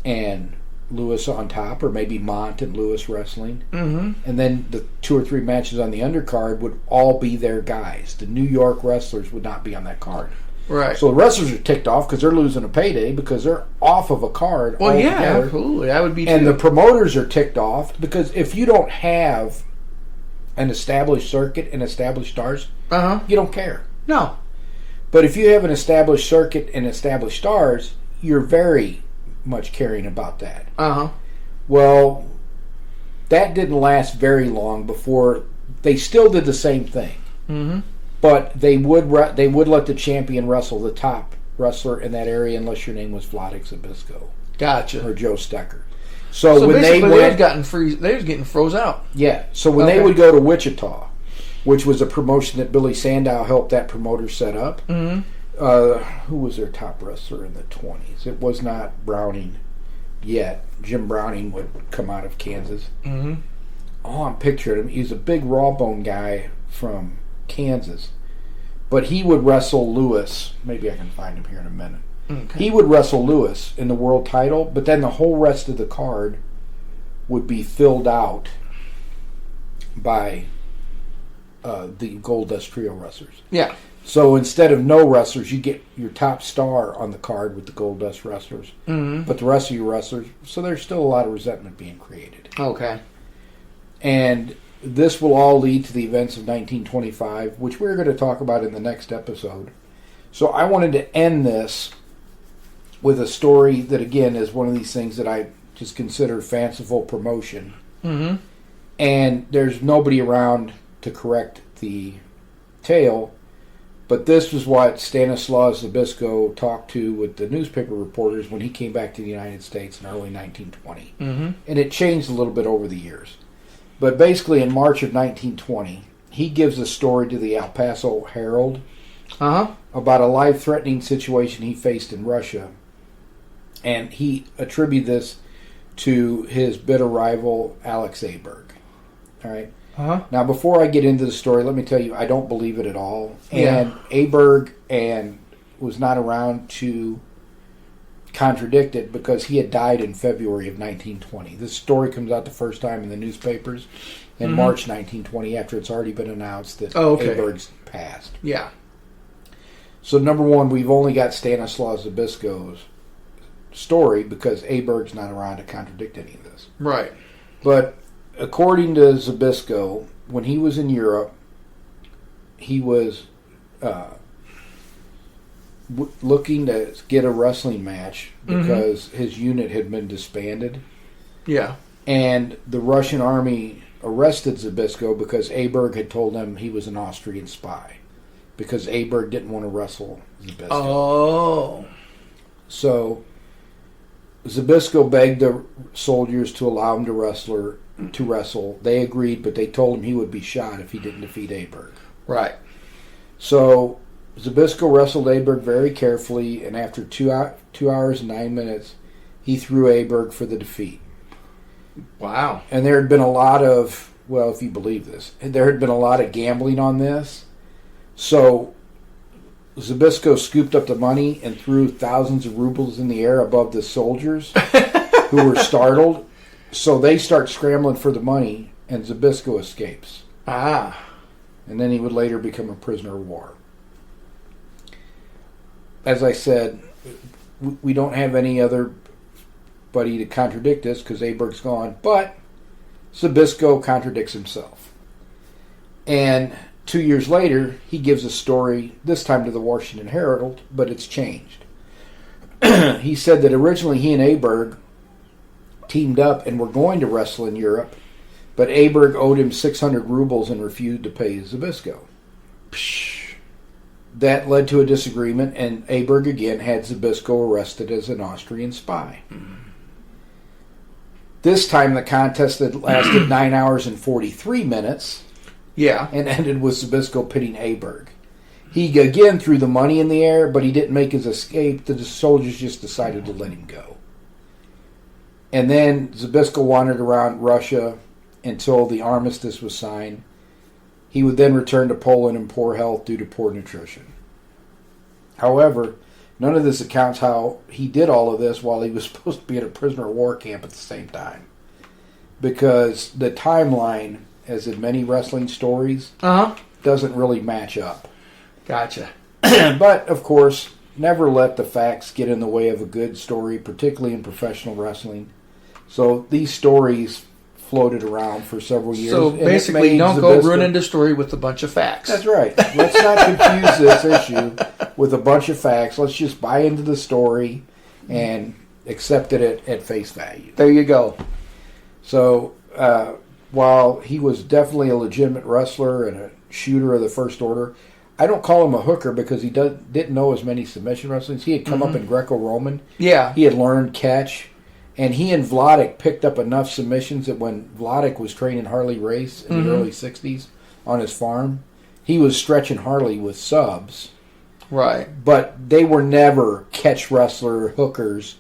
and Lewis on top, or maybe Mont and Lewis wrestling. Mm-hmm. And then the 2 or 3 matches on the undercard would all be their guys. The New York wrestlers would not be on that card. Right. So the wrestlers are ticked off because they're losing a payday because they're off of a card. Well, yeah, absolutely. I would be too. And the promoters are ticked off because if you don't have an established circuit and established stars, you don't care. No. But if you have an established circuit and established stars, you're very much caring about that. Well, that didn't last very long before they still did the same thing. Mm-hmm. But they would let the champion wrestle the top wrestler in that area unless your name was Vladik Zbyszko. Gotcha. Or Joe Stecker. So when basically they was getting froze out. Yeah. So when they would go to Wichita, which was a promotion that Billy Sandow helped that promoter set up, who was their top wrestler in the 20s? It was not Browning yet. Jim Browning would come out of Kansas. Mm-hmm. Oh, I'm picturing him. He's a big raw bone guy from Kansas, but he would wrestle Lewis. Maybe I can find him here in a minute. Okay. He would wrestle Lewis in the world title, but then the whole rest of the card would be filled out by the Gold Dust Trio wrestlers. Yeah. So instead of no wrestlers, you get your top star on the card with the Gold Dust wrestlers, but the rest of your wrestlers. So there's still a lot of resentment being created. Okay. And this will all lead to the events of 1925, which we're going to talk about in the next episode. So I wanted to end this with a story that, again, is one of these things that I just consider fanciful promotion. Mm-hmm. And there's nobody around to correct the tale. But this was what Stanislaus Zbyszko talked to with the newspaper reporters when he came back to the United States in early 1920. Mm-hmm. And it changed a little bit over the years. But basically, in March of 1920, he gives a story to the El Paso Herald about a life-threatening situation he faced in Russia. And he attributed this to his bitter rival, Alex Aberg. All right? Now, before I get into the story, let me tell you, I don't believe it at all. And Aberg was not around to contradict it because he had died in February of 1920. This story comes out the first time in the newspapers in March 1920 after it's already been announced that Aberg's passed. Yeah. So number one, we've only got Stanislaus Zbyszko's story because Aberg's not around to contradict any of this. Right. But according to Zbyszko, when he was in Europe, he was looking to get a wrestling match because his unit had been disbanded. Yeah. And the Russian army arrested Zbyszko because Aberg had told them he was an Austrian spy. Because Aberg didn't want to wrestle Zbyszko. Oh. So Zbyszko begged the soldiers to allow him to wrestle. They agreed, but they told him he would be shot if he didn't defeat Aberg. Right. So Zbyszko wrestled Aberg very carefully, and after 2 hours and 9 minutes, he threw Aberg for the defeat. Wow. And there had been a lot of, well, if you believe this, there had been a lot of gambling on this. So Zbyszko scooped up the money and threw thousands of rubles in the air above the soldiers who were startled. So they start scrambling for the money, and Zbyszko escapes. Ah. And then he would later become a prisoner of war. As I said, we don't have any other buddy to contradict this because Aberg's gone, but Zbyszko contradicts himself. And 2 years later, he gives a story, this time to the Washington Herald, but it's changed. He said that originally he and Aberg teamed up and were going to wrestle in Europe, but Aberg owed him 600 rubles and refused to pay Zbyszko. That led to a disagreement, and Aberg again had Zbyszko arrested as an Austrian spy. This time the contest had lasted 9 hours and 43 minutes. Yeah. And ended with Zbyszko pitting Aberg. He again threw the money in the air, but he didn't make his escape. The soldiers just decided to let him go. And then Zbyszko wandered around Russia until the armistice was signed. He would then return to Poland in poor health due to poor nutrition. However, none of this accounts how he did all of this while he was supposed to be in a prisoner of war camp at the same time. Because the timeline, as in many wrestling stories, doesn't really match up. Gotcha. But, of course, never let the facts get in the way of a good story, particularly in professional wrestling. So these stories floated around for several years. So basically, don't go ruining the story with a bunch of facts. That's right. Let's not confuse this issue with a bunch of facts. Let's just buy into the story and accept it at face value. There you go. So, while he was definitely a legitimate wrestler and a shooter of the first order, I don't call him a hooker because he didn't know as many submission wrestlings. He had come up in Greco-Roman. Yeah. He had learned catch. And he and Vladik picked up enough submissions that when Vladik was training Harley Race in the early 60s on his farm, he was stretching Harley with subs. Right. But they were never catch wrestler hookers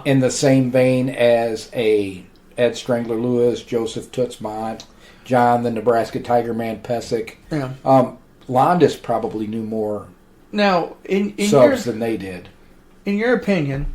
in the same vein as a Ed Strangler Lewis, Joseph Toots Mont, John the Nebraska Tiger Man Pesic. Yeah. Landis probably knew more now, in subs than they did. In your opinion,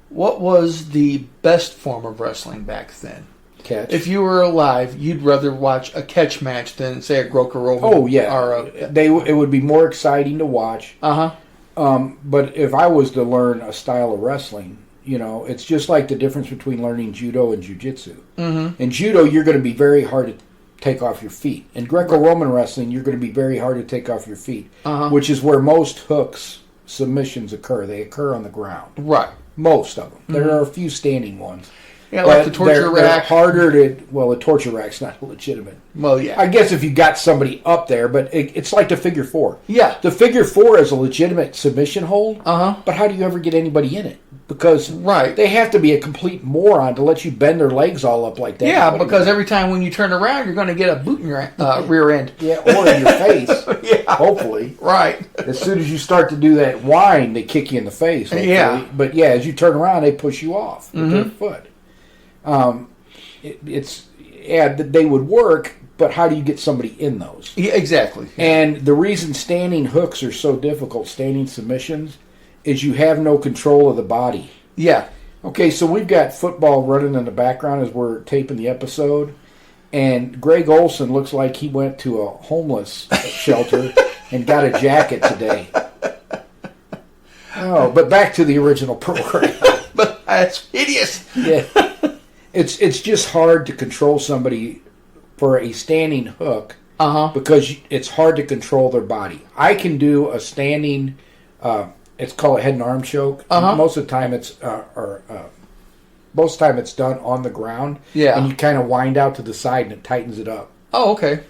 what was the best form of wrestling back then? Catch. If you were alive, you'd rather watch a catch match than, say, a Greco-Roman. Oh, yeah. Or it would be more exciting to watch. But if I was to learn a style of wrestling, it's just like the difference between learning judo and jiu-jitsu. In judo, you're going to be very hard to take off your feet. In Greco-Roman wrestling, you're going to be very hard to take off your feet, which is where most hooks, submissions occur. They occur on the ground. Right. Most of them. There are a few standing ones. Yeah, like the torture rack. They're harder to... Well, the torture rack's not legitimate. Well, yeah. I guess if you got somebody up there, but it's like the figure four. Yeah. The figure four is a legitimate submission hold, but how do you ever get anybody in it? Because right. they have to be a complete moron to let you bend their legs all up like that. Yeah, because every time when you turn around, you're going to get a boot in your rear end. Yeah, or in your face. Yeah. Hopefully. Right. As soon as you start to do that whine, they kick you in the face. Hopefully. Yeah. But yeah, as you turn around, they push you off with their foot. They would work, but how do you get somebody in those? Yeah, exactly. And the reason standing hooks are so difficult, standing submissions, is you have no control of the body. Yeah. Okay, so we've got football running in the background as we're taping the episode, and Greg Olson looks like he went to a homeless shelter and got a jacket today. Oh, but back to the original program. But That's hideous. Yeah. It's just hard to control somebody for a standing hook because it's hard to control their body. I can do a standing, it's called a head and arm choke. Most of the time it's done on the ground. Yeah. And you kind of wind out to the side and it tightens it up. Oh, okay.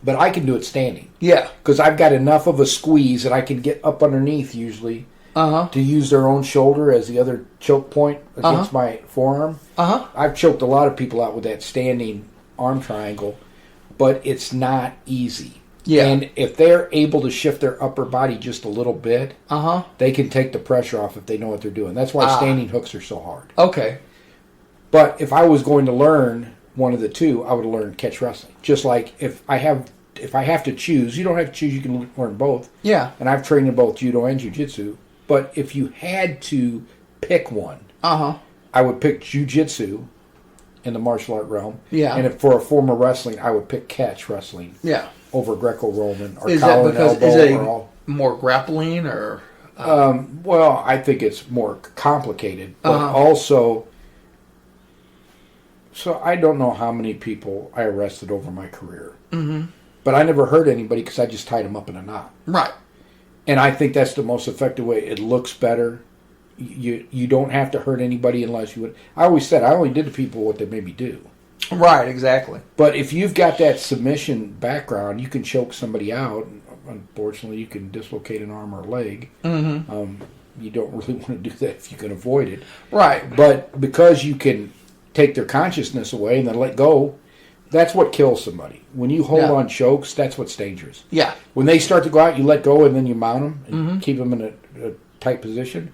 But I can do it standing. Yeah. Because I've got enough of a squeeze that I can get up underneath usually to use their own shoulder as the other choke point against my forearm. I've choked a lot of people out with that standing arm triangle, but it's not easy. Yeah. And if they're able to shift their upper body just a little bit, they can take the pressure off if they know what they're doing. That's why standing hooks are so hard. Okay. But if I was going to learn one of the two, I would learn catch wrestling. Just like if I have to choose, you don't have to choose, you can learn both. Yeah. And I've trained in both judo and jiu-jitsu. But if you had to pick one, I would pick jiu-jitsu in the martial art realm. Yeah. And if for a form of wrestling, I would pick catch wrestling. Yeah. Over Greco-Roman or is collar that because and elbow. is it or all. more grappling or? Well, I think it's more complicated, but also. So I don't know how many people I arrested over my career, but I never hurt anybody because I just tied them up in a knot. Right. And I think that's the most effective way. It looks better. You don't have to hurt anybody unless you would. I always said I only did to people what they made me do. Right, exactly. But if you've got that submission background, you can choke somebody out. Unfortunately, you can dislocate an arm or a leg. You don't really want to do that if you can avoid it. Right. But because you can take their consciousness away and then let go, that's what kills somebody. When you hold on chokes, that's what's dangerous. Yeah. When they start to go out, you let go and then you mount them and keep them in a tight position.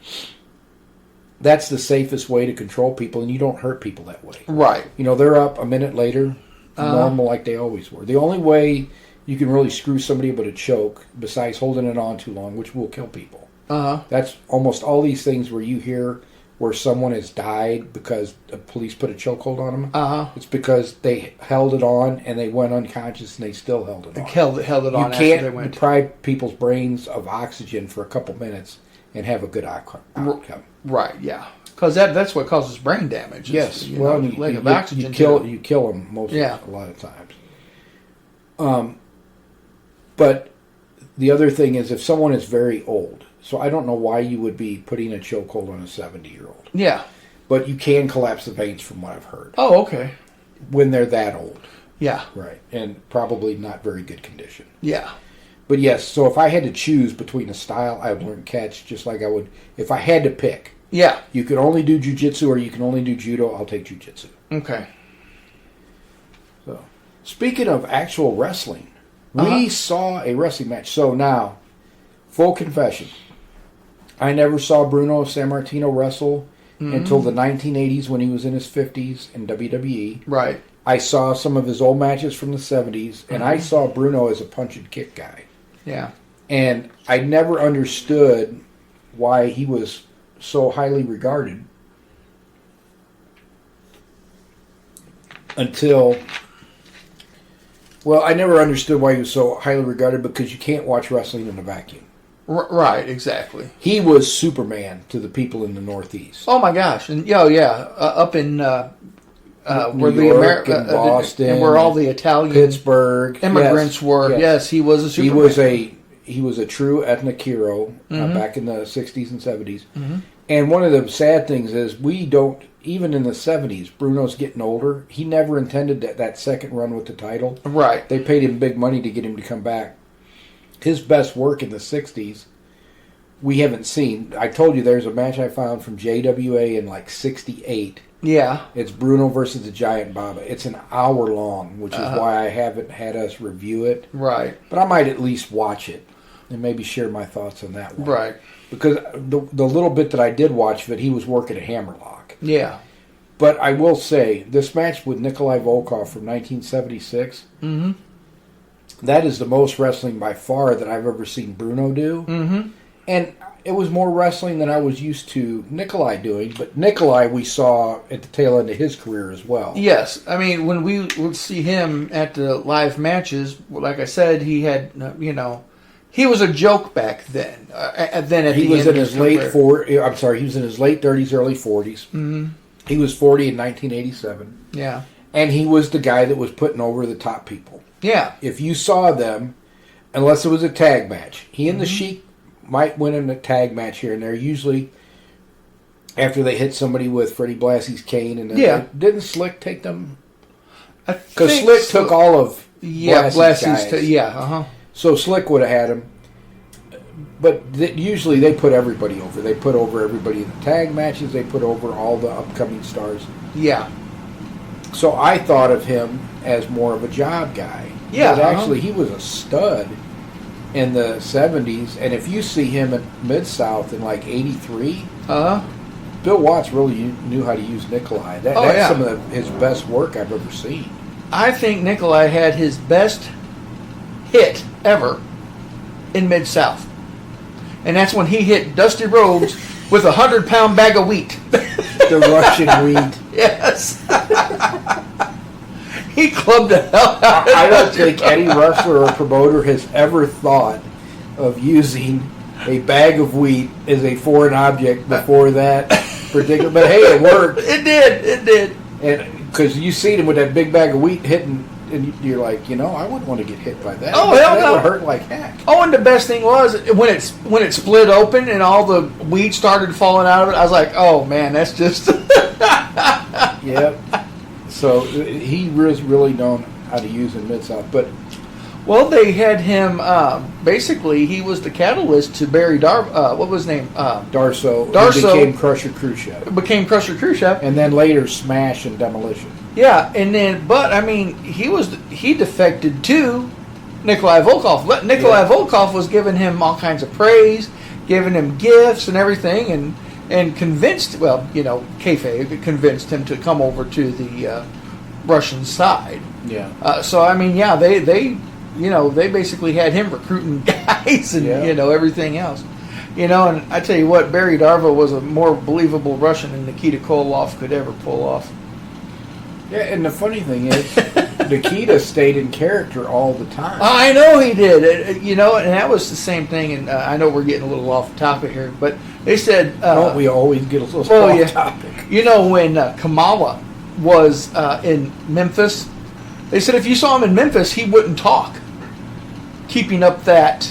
That's the safest way to control people, and you don't hurt people that way. Right. You know, they're up a minute later, normal like they always were. The only way you can really screw somebody but a choke, besides holding it on too long, which will kill people. That's almost all these things where you hear where someone has died because the police put a chokehold on them. It's because they held it on and they went unconscious and they still held it on. Held it on You after they can't went. deprive people's brains of oxygen for a couple minutes and have a good outcome. Right, yeah. Because that's what causes brain damage. Yes. You Well, know, lack of oxygen. you kill them a lot of times. But the other thing is if someone is very old, so I don't know why you would be putting a chokehold on a 70-year-old. Yeah. But you can collapse the veins from what I've heard. Oh, okay. When they're that old. Yeah. Right. And probably not very good condition. Yeah. But yes, so if I had to choose between a style, I would learn catch just like I would. If I had to pick. Yeah. You can only do jiu-jitsu or you can only do judo, I'll take jiu-jitsu. Okay. So, speaking of actual wrestling, we saw a wrestling match. So now, full confession. I never saw Bruno Sammartino wrestle until the 1980s when he was in his 50s in WWE. Right. I saw some of his old matches from the 70s, and I saw Bruno as a punch and kick guy. Yeah. And I never understood why he was so highly regarded until... Well, I never understood why he was so highly regarded because you can't watch wrestling in a vacuum. Right, exactly. He was Superman to the people in the Northeast. Oh my gosh! And up in where New the York and Boston and where all the Italian Pittsburgh immigrants were. Yes, he was a Superman. He was a true ethnic hero back in the 60s and 70s. And one of the sad things is we don't, even in the 70s, Bruno's getting older. He never intended that second run with the title. Right. They paid him big money to get him to come back. His best work in the 60s, we haven't seen. I told you there's a match I found from JWA in like 68. Yeah. It's Bruno versus the Giant Baba. It's an hour long, which is why I haven't had us review it. Right. But I might at least watch it and maybe share my thoughts on that one. Right. Because the little bit that I did watch of it, he was working a hammerlock. Yeah. But I will say, this match with Nikolai Volkov from 1976, that is the most wrestling by far that I've ever seen Bruno do. And it was more wrestling than I was used to Nikolai doing. But Nikolai we saw at the tail end of his career as well. Yes. I mean, when we would see him at the live matches, like I said, he had, he was a joke back then. He was in his late 30s, early 40s. Mm-hmm. He was 40 in 1987. Yeah. And he was the guy that was putting over the top people. Yeah. If you saw them, unless it was a tag match, he and the Sheik might win in a tag match here and there. Usually, after they hit somebody with Freddie Blassie's cane, and then didn't Slick take them? Because Slick took all of Blassie's guys. So Slick would have had him. But usually they put everybody over. They put over everybody in the tag matches. They put over all the upcoming stars. Yeah. So I thought of him as more of a job guy. Yeah. But actually, he was a stud in the 70s. And if you see him at Mid-South in like 83, Bill Watts really knew how to use Nikolai. That's some of his best work I've ever seen. I think Nikolai had his best hit ever in Mid-South. And that's when he hit Dusty Rhodes with a 100-pound bag of wheat. The Russian wheat. Yes. He clubbed the hell out of I don't think any wrestler or promoter has ever thought of using a bag of wheat as a foreign object before that particular. But hey, it worked. It did. And because you seen him with that big bag of wheat hitting, and you're like, I wouldn't want to get hit by that. Oh, hell no. That would hurt like heck. Oh, and the best thing was when it split open and all the weed started falling out of it. I was like, oh man, that's just. Yep. So he was really known how to use in Mid-South, but. Well, they had him. Basically, he was the catalyst to Barry what was his name? Darso. He became Crusher Khrushchev. And then later Smash and Demolition. Yeah, and then, but I mean, he defected to Nikolai Volkov. Volkov was giving him all kinds of praise, giving him gifts and everything, and convinced, kayfabe convinced him to come over to the Russian side. Yeah. So I mean, yeah, they basically had him recruiting guys and everything else. And I tell you what, Barry Darvo was a more believable Russian than Nikita Koloff could ever pull off. Yeah, and the funny thing is, Nikita stayed in character all the time. I know he did. And that was the same thing. And I know we're getting a little off topic here, but they said... Don't we always get a little off topic? When Kamala was in Memphis, they said if you saw him in Memphis, he wouldn't talk. Keeping up that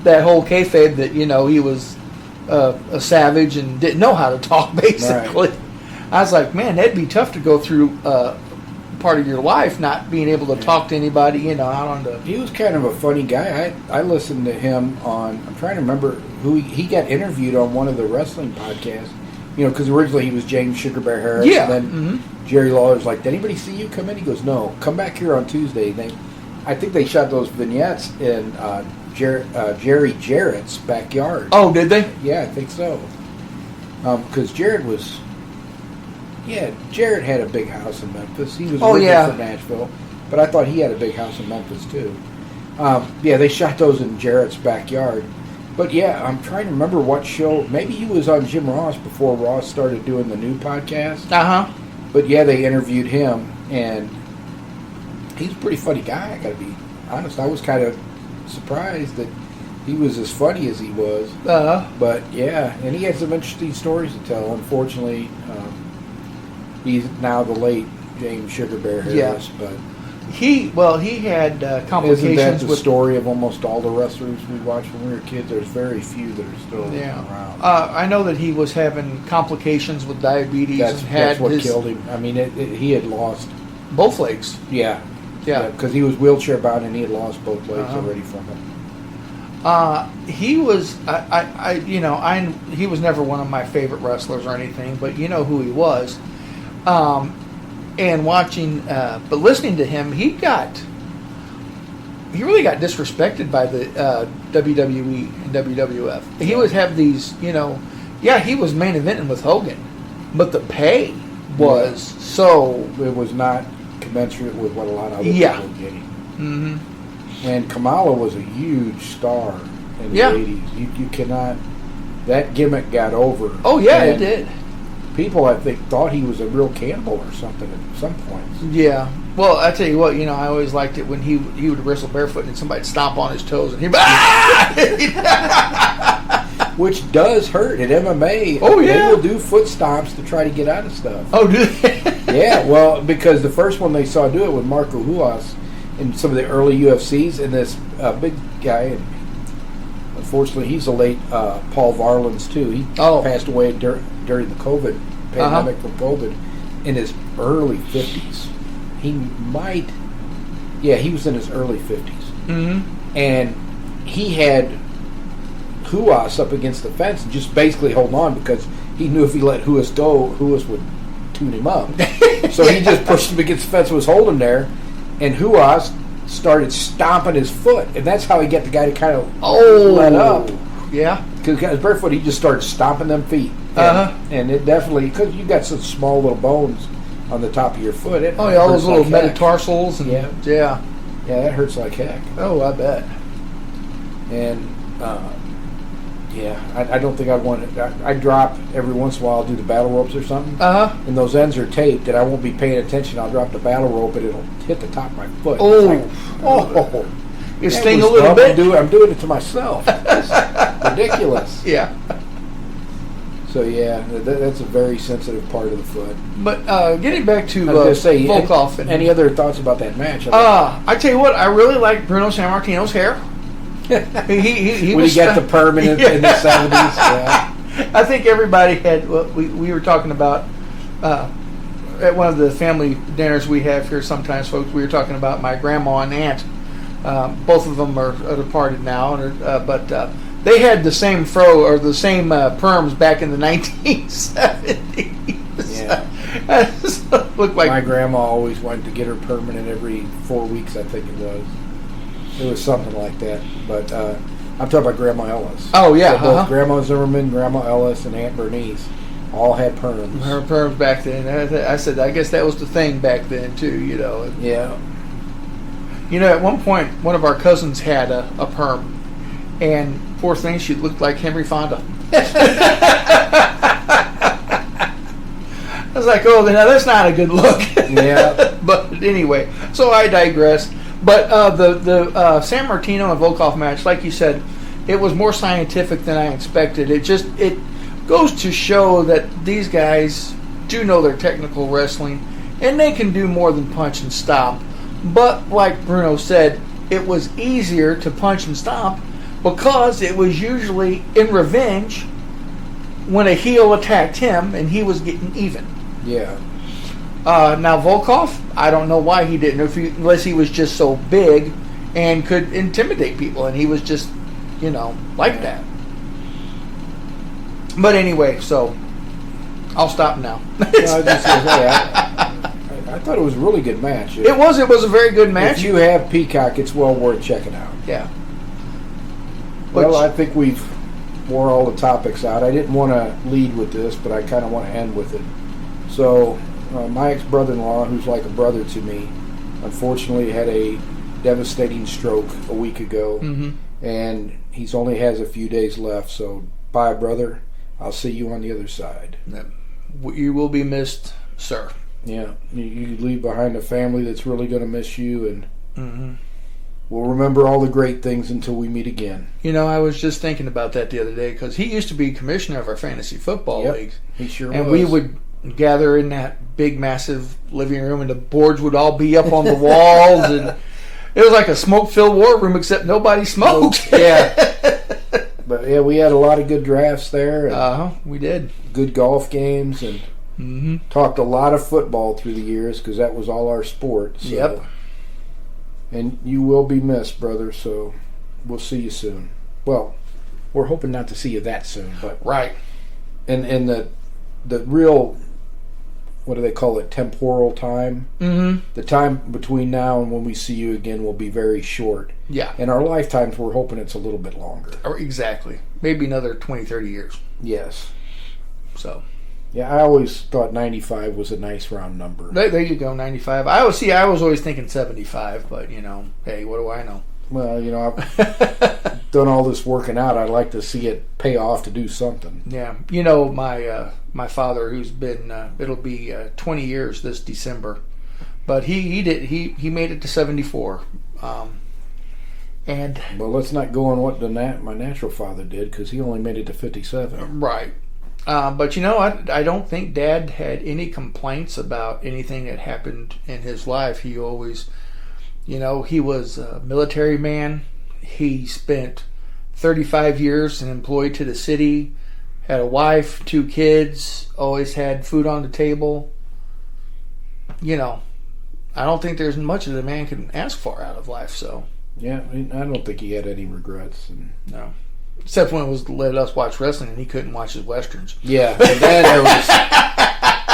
whole kayfabe that, he was a savage and didn't know how to talk, basically. Right. I was like, man, that'd be tough to go through part of your life not being able to talk to anybody, out on the... He was kind of a funny guy. I listened to him on... I'm trying to remember who... He got interviewed on one of the wrestling podcasts, because originally he was James Sugar Bear Harris. Yeah. And then Jerry Lawler's like, did anybody see you come in? He goes, no, come back here on Tuesday. I think they shot those vignettes in Jerry Jarrett's backyard. Oh, did they? Yeah, I think so. Because Jarrett was... Yeah, Jarrett had a big house in Memphis. He was working for Nashville, but I thought he had a big house in Memphis too. They shot those in Jarrett's backyard. But yeah, I'm trying to remember what show. Maybe he was on Jim Ross before Ross started doing the new podcast. But yeah, they interviewed him, and he's a pretty funny guy. I got to be honest. I was kind of surprised that he was as funny as he was. But yeah, and he had some interesting stories to tell. Unfortunately. He's now the late James Sugar Bear Harris, but he had complications. Isn't that the story of almost all the wrestlers we watched when we were kids? There's very few that are still around. I know that he was having complications with diabetes. That's what killed him. I mean, he had lost both legs. Yeah, because he was wheelchair bound and he had lost both legs already from it. He was, he was never one of my favorite wrestlers or anything, but you know who he was. And watching, but listening to him, he really got disrespected by the WWE and WWF. He would have these, he was main eventing with Hogan, but the pay was so... It was not commensurate with what a lot of other people were getting. Mm-hmm. And Kamala was a huge star in the 80s. You cannot... That gimmick got over. Oh, yeah, it did. People, I think, thought he was a real cannibal or something at some points. Yeah. Well, I tell you what, I always liked it when he would wrestle barefoot and somebody'd stomp on his toes and he'd Which does hurt at MMA. Oh, yeah. They will do foot stomps to try to get out of stuff. Oh, do they? Yeah, well, because the first one they saw do it with Marco Ruas in some of the early UFCs, and this big guy, and unfortunately he's a late Paul Varlins too. He passed away during the COVID pandemic from COVID in his early 50s. He was in his early 50s. Mm-hmm. And he had Ruas up against the fence and just basically holding on because he knew if he let Ruas go, Ruas would tune him up. So he just pushed him against the fence and was holding there, and Ruas started stomping his foot, and that's how he got the guy to kind of let up. Yeah. Because he got his bare foot, he just started stomping them feet. And it definitely, because you got such small little bones on the top of your foot. All those little metatarsals. And, yeah, that hurts like heck. Oh, I bet. And, I don't think I'd want it. I drop every once in a while, I'll do the battle ropes or something. And those ends are taped, and I won't be paying attention. I'll drop the battle rope, and it'll hit the top of my foot. You sting a little bit. I'm doing it to myself. It's ridiculous. Yeah. So that's a very sensitive part of the foot. But getting back to Volkov. Any other thoughts about that match? I tell you what, I really like Bruno Sammartino's hair. he when he got the permanent in the 70s. Yeah. I think everybody had. We were talking about at one of the family dinners we have here. Sometimes, folks, we were talking about my grandma and aunt. Both of them are departed now, but they had the same fro or the same perms back in the 1970s. Yeah. Looked like my grandma always wanted to get her permanent every 4 weeks. I think it was. It was something like that. But I'm talking about Grandma Ellis. Oh, yeah. So both Grandma Zimmerman, Grandma Ellis, and Aunt Bernice all had perms. Her perms back then. I said, I guess that was the thing back then, too, Yeah. At one point, one of our cousins had a perm. And poor thing, she looked like Henry Fonda. I was like, now that's not a good look. Yeah. But anyway, so I digress. But the San Martino and Volkov match, like you said, it was more scientific than I expected. It goes to show that these guys do know their technical wrestling, and they can do more than punch and stomp. But like Bruno said, it was easier to punch and stomp because it was usually in revenge when a heel attacked him and he was getting even. Yeah. Now Volkov, I don't know why he didn't, unless he was just so big and could intimidate people, and he was just, like that. But anyway, so I'll stop now. I thought it was a really good match. It was a very good match. If you have Peacock, it's well worth checking out. Yeah. Well, I think we've wore all the topics out. I didn't want to lead with this, but I kind of want to end with it. So, my ex-brother-in-law, who's like a brother to me, unfortunately had a devastating stroke a week ago, and he's only has a few days left. So, bye, brother. I'll see you on the other side. You will be missed, sir. Yeah, you leave behind a family that's really going to miss you, and we'll remember all the great things until we meet again. I was just thinking about that the other day because he used to be commissioner of our fantasy football league. He sure was. And we would gather in that big, massive living room, and the boards would all be up on the walls, and it was like a smoke-filled war room, except nobody smoked. Yeah. But yeah, we had a lot of good drafts there. We did. Good golf games, and talked a lot of football through the years because that was all our sport. So. Yep. And you will be missed, brother, so we'll see you soon. Well, we're hoping not to see you that soon, but... Right. And the real, what do they call it, temporal time? The time between now and when we see you again will be very short. Yeah. In our lifetimes, we're hoping it's a little bit longer. Exactly. Maybe another 20, 30 years. Yes. So... Yeah, I always thought 95 was a nice round number. There you go, 95. I was always thinking 75, but, hey, what do I know? Well, I've done all this working out. I'd like to see it pay off to do something. Yeah. My father, who's been, it'll be 20 years this December, But he did. He made it to 74. And well, let's not go on what my natural father did, because he only made it to 57. Right. But I don't think Dad had any complaints about anything that happened in his life. He always, he was a military man. He spent 35 years and employed to the city, had a wife, 2 kids, always had food on the table. I don't think there's much that a man can ask for out of life. So yeah, I don't think he had any regrets. No, except when it was let us watch wrestling and he couldn't watch his westerns. Yeah, and then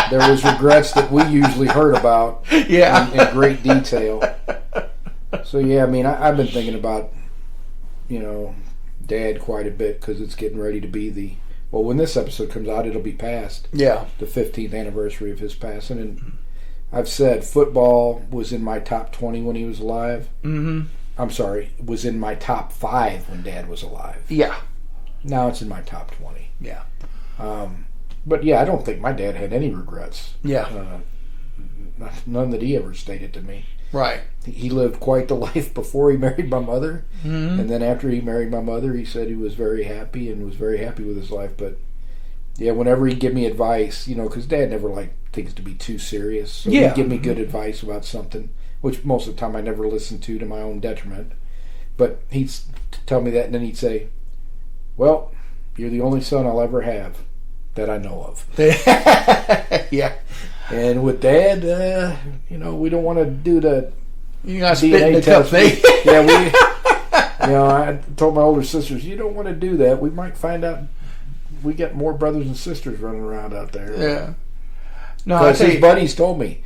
there was regrets that we usually heard about. Yeah, in great detail. So yeah, I mean, I've been thinking about Dad quite a bit, because it's getting ready to be when this episode comes out, it'll be past the 15th anniversary of his passing. And I've said football was in my top 20 when he was alive. Mm-hmm. I'm sorry, was in my top 5 when Dad was alive. Yeah. Now it's in my top 20. Yeah. But yeah, I don't think my dad had any regrets. Yeah. None that he ever stated to me. Right. He lived quite the life before he married my mother. Mm-hmm. And then after he married my mother, he said he was very happy and was very happy with his life. But yeah, whenever he'd give me advice, because Dad never liked things to be too serious. So he'd give me good advice about something, which most of the time I never listened to my own detriment. But he'd tell me that, and then he'd say, well, you're the only son I'll ever have that I know of. Yeah. And with Dad, we don't want to do the you got to spit in the cup thing. I told my older sisters, you don't want to do that. We might find out we got more brothers and sisters running around out there. Yeah. No, because his buddies told me,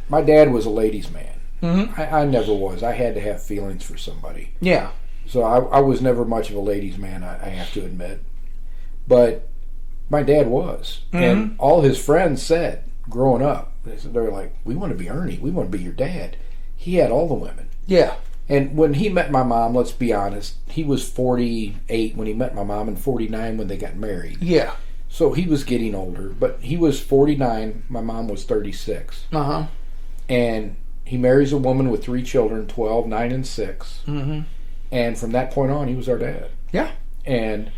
my dad was a ladies' man. Mm-hmm. I never was. I had to have feelings for somebody. Yeah. So I was never much of a ladies' man, I have to admit. But my dad was. Mm-hmm. And all his friends said, growing up, they're like, we want to be Ernie. We want to be your dad. He had all the women. Yeah. And when he met my mom, let's be honest, he was 48 when he met my mom and 49 when they got married. Yeah. So he was getting older, but he was 49. My mom was 36. Uh-huh. And he marries a woman with 3 children, 12, 9, and 6. Mm-hmm. And from that point on, he was our dad. Yeah. And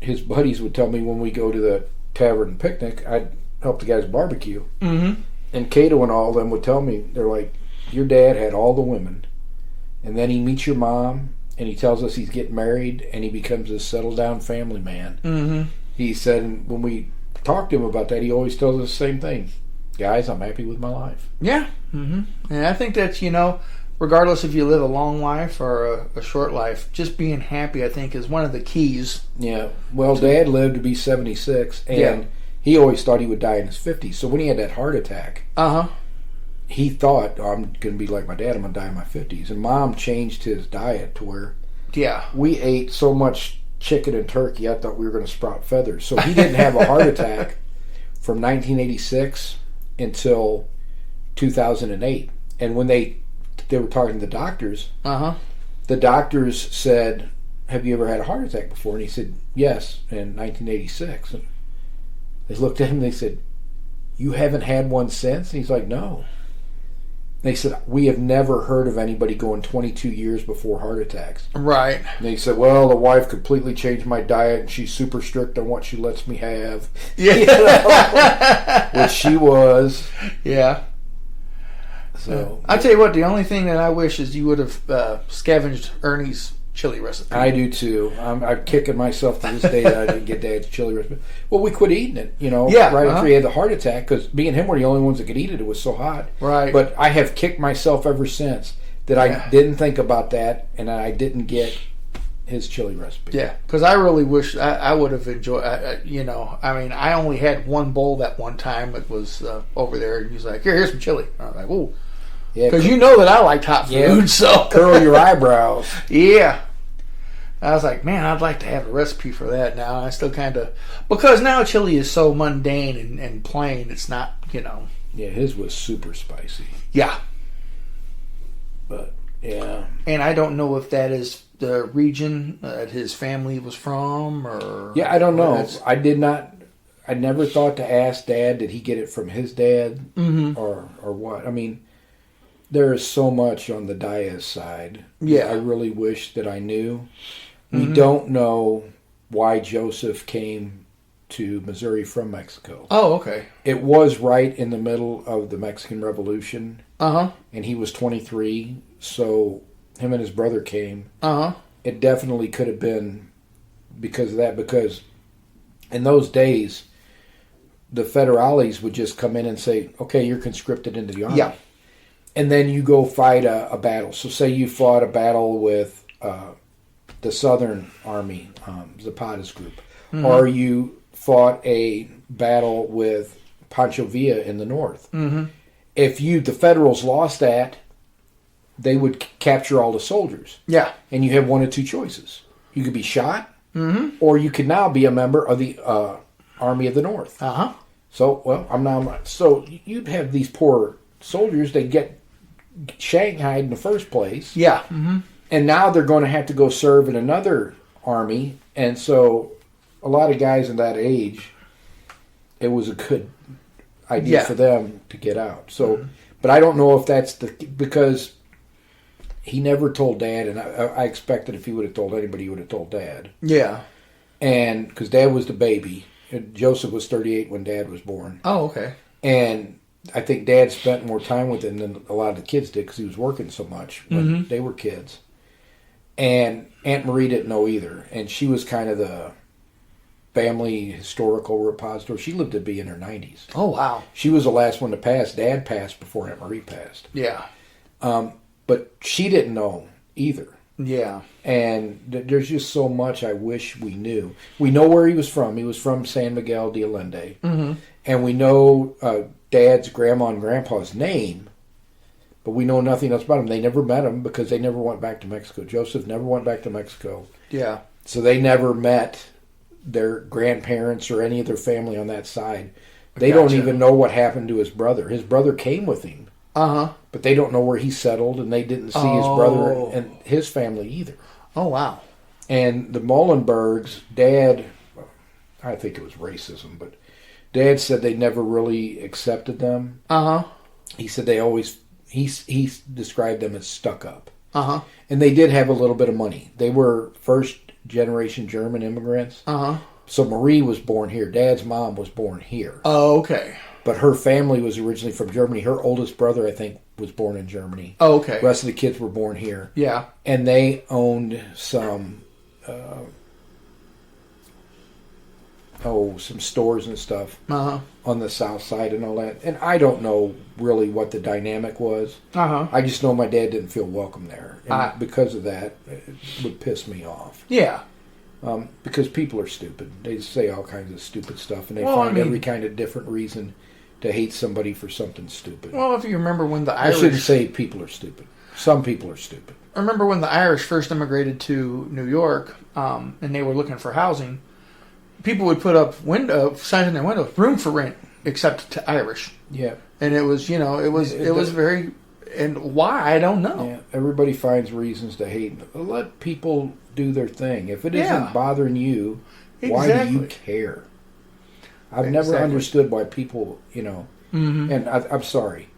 his buddies would tell me when we go to the tavern picnic, I'd help the guys barbecue. Mm-hmm. And Cato and all of them would tell me, they're like, your dad had all the women, and then he meets your mom, and he tells us he's getting married, and he becomes a settled-down family man. Mm-hmm. He said, and when we talk to him about that, he always tells us the same thing. Guys, I'm happy with my life. Yeah. Mm-hmm. And I think that's, regardless if you live a long life or a short life, just being happy, I think, is one of the keys. Yeah. Well, Dad lived to be 76, and he always thought he would die in his 50s. So when he had that heart attack, he thought, I'm going to be like my dad, I'm going to die in my 50s. And Mom changed his diet to where we ate so much chicken and turkey, I thought we were going to sprout feathers. So he didn't have a heart attack from 1986 until 2008. And when they were talking to the doctors, the doctors said, have you ever had a heart attack before? And he said, yes, in 1986. And they looked at him and they said, you haven't had one since? And he's like, no. They said, we have never heard of anybody going 22 years before heart attacks. Right. And they said, well, the wife completely changed my diet, and she's super strict on what she lets me have. Yeah. Which she was. Yeah. So I tell you what, the only thing that I wish is you would have scavenged Ernie's chili recipe. I do too. I'm kicking myself to this day that I didn't get Dad's chili recipe. Well, we quit eating it, right after he had the heart attack, because me and him were the only ones that could eat it. It was so hot. Right. But I have kicked myself ever since that I didn't think about that, and I didn't get his chili recipe. Yeah, because I really wish I would have enjoyed. I only had one bowl that one time. It was over there, and he's like, "Here's some chili." And I was like, "Ooh." Yeah, because that I like hot food, so curl your eyebrows. Yeah. I was like, man, I'd like to have a recipe for that now. I still kind of... Because now chili is so mundane and plain, it's not, Yeah, his was super spicy. Yeah. But, yeah. And I don't know if that is the region that his family was from, or... Yeah, I don't know. I I never thought to ask Dad, did he get it from his dad Mm-hmm. or what? I mean, there is so much on the Diaz side. Yeah. I really wish that I knew. Mm-hmm. We don't know why Joseph came to Missouri from Mexico. Oh, okay. It was right in the middle of the Mexican Revolution, Uh-huh. and he was 23, so him and his brother came. Uh-huh. It definitely could have been because of that, because in those days, the federales would just come in and say, okay, you're conscripted into the army. Yeah. And then you go fight a battle. So say you fought a battle with the Southern Army, Zapata's group, Mm-hmm. or you fought a battle with Pancho Villa in the north. Mm-hmm. If the Federals lost that, they would capture all the soldiers. Yeah. And you have one of two choices. You could be shot, Mm-hmm. or you could now be a member of the Army of the North. Uh-huh. So, so you'd have these poor soldiers that get shanghaied in the first place. Yeah. Mm-hmm. And now they're going to have to go serve in another army. And so a lot of guys in that age, it was a good idea for them to get out. So, but I don't know if that's because he never told Dad, and I expected if he would have told anybody, he would have told Dad. Yeah. And because Dad was the baby. And Joseph was 38 when Dad was born. Oh, okay. And I think Dad spent more time with him than a lot of the kids did because he was working so much when they were kids. And Aunt Marie didn't know either. And she was kind of the family historical repository. She lived to be in her 90s. Oh, wow. She was the last one to pass. Dad passed before Aunt Marie passed. Yeah. But she didn't know either. Yeah. And there's just so much I wish we knew. We know where he was from. He was from San Miguel de Allende. Mm-hmm. And we know Dad's grandma and grandpa's name, but we know nothing else about him. They never met him because they never went back to Mexico. Joseph never went back to Mexico. Yeah. So they never met their grandparents or any of their family on that side. They don't even know what happened to his brother. His brother came with him. Uh-huh. But they don't know where he settled, and they didn't see his brother and his family either. Oh, wow. And the Muhlenbergs, Dad, I think it was racism, but Dad said they never really accepted them. Uh-huh. He said they always, he described them as stuck up. Uh-huh. And they did have a little bit of money. They were first-generation German immigrants. Uh-huh. So Marie was born here. Dad's mom was born here. Oh, okay. But her family was originally from Germany. Her oldest brother, I think, was born in Germany. Oh, okay. The rest of the kids were born here. Yeah. And they owned some stores and stuff on the south side and all that. And I don't know really what the dynamic was. Uh-huh. I just know my dad didn't feel welcome there. And because of that, it would piss me off. Yeah. Because people are stupid. They say all kinds of stupid stuff, and they find every kind of different reason to hate somebody for something stupid. Well, if you remember when the I Irish... shouldn't say people are stupid. Some people are stupid. I remember when the Irish first immigrated to New York, and they were looking for housing, people would put up signs in their windows, room for rent, except to Irish. Yeah. And it was, it was very... And why, I don't know. Yeah, everybody finds reasons to hate. Let people do their thing. If it isn't bothering you, why do you care? I've never understood why people, and I'm sorry.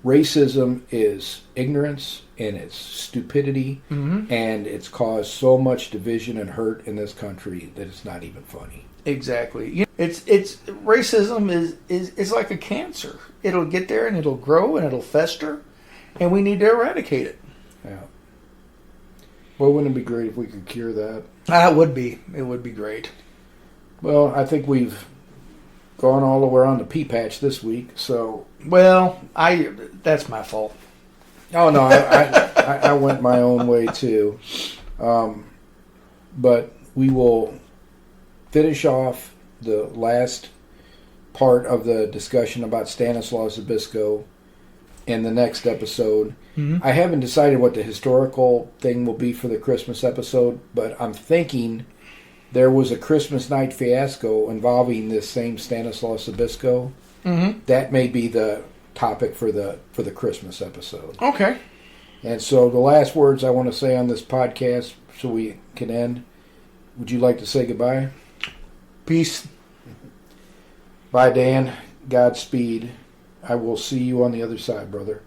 Racism is ignorance and it's stupidity, and it's caused so much division and hurt in this country that it's not even funny. Exactly. It's racism is like a cancer. It'll get there and it'll grow and it'll fester, and we need to eradicate it. Yeah. Well, wouldn't it be great if we could cure that? It would be. It would be great. Well, I think we've gone all the way around the pea patch this week, so... Well, that's my fault. Oh, no, I went my own way, too. But we will finish off the last part of the discussion about Stanislaus Zbyszko in the next episode. Mm-hmm. I haven't decided what the historical thing will be for the Christmas episode, but I'm thinking there was a Christmas night fiasco involving this same Stanislaus Zbyszko. Mm-hmm. That may be the topic for the Christmas episode. Okay. And so the last words I want to say on this podcast so we can end, would you like to say goodbye? Peace. Bye, Dan. Godspeed. I will see you on the other side, brother.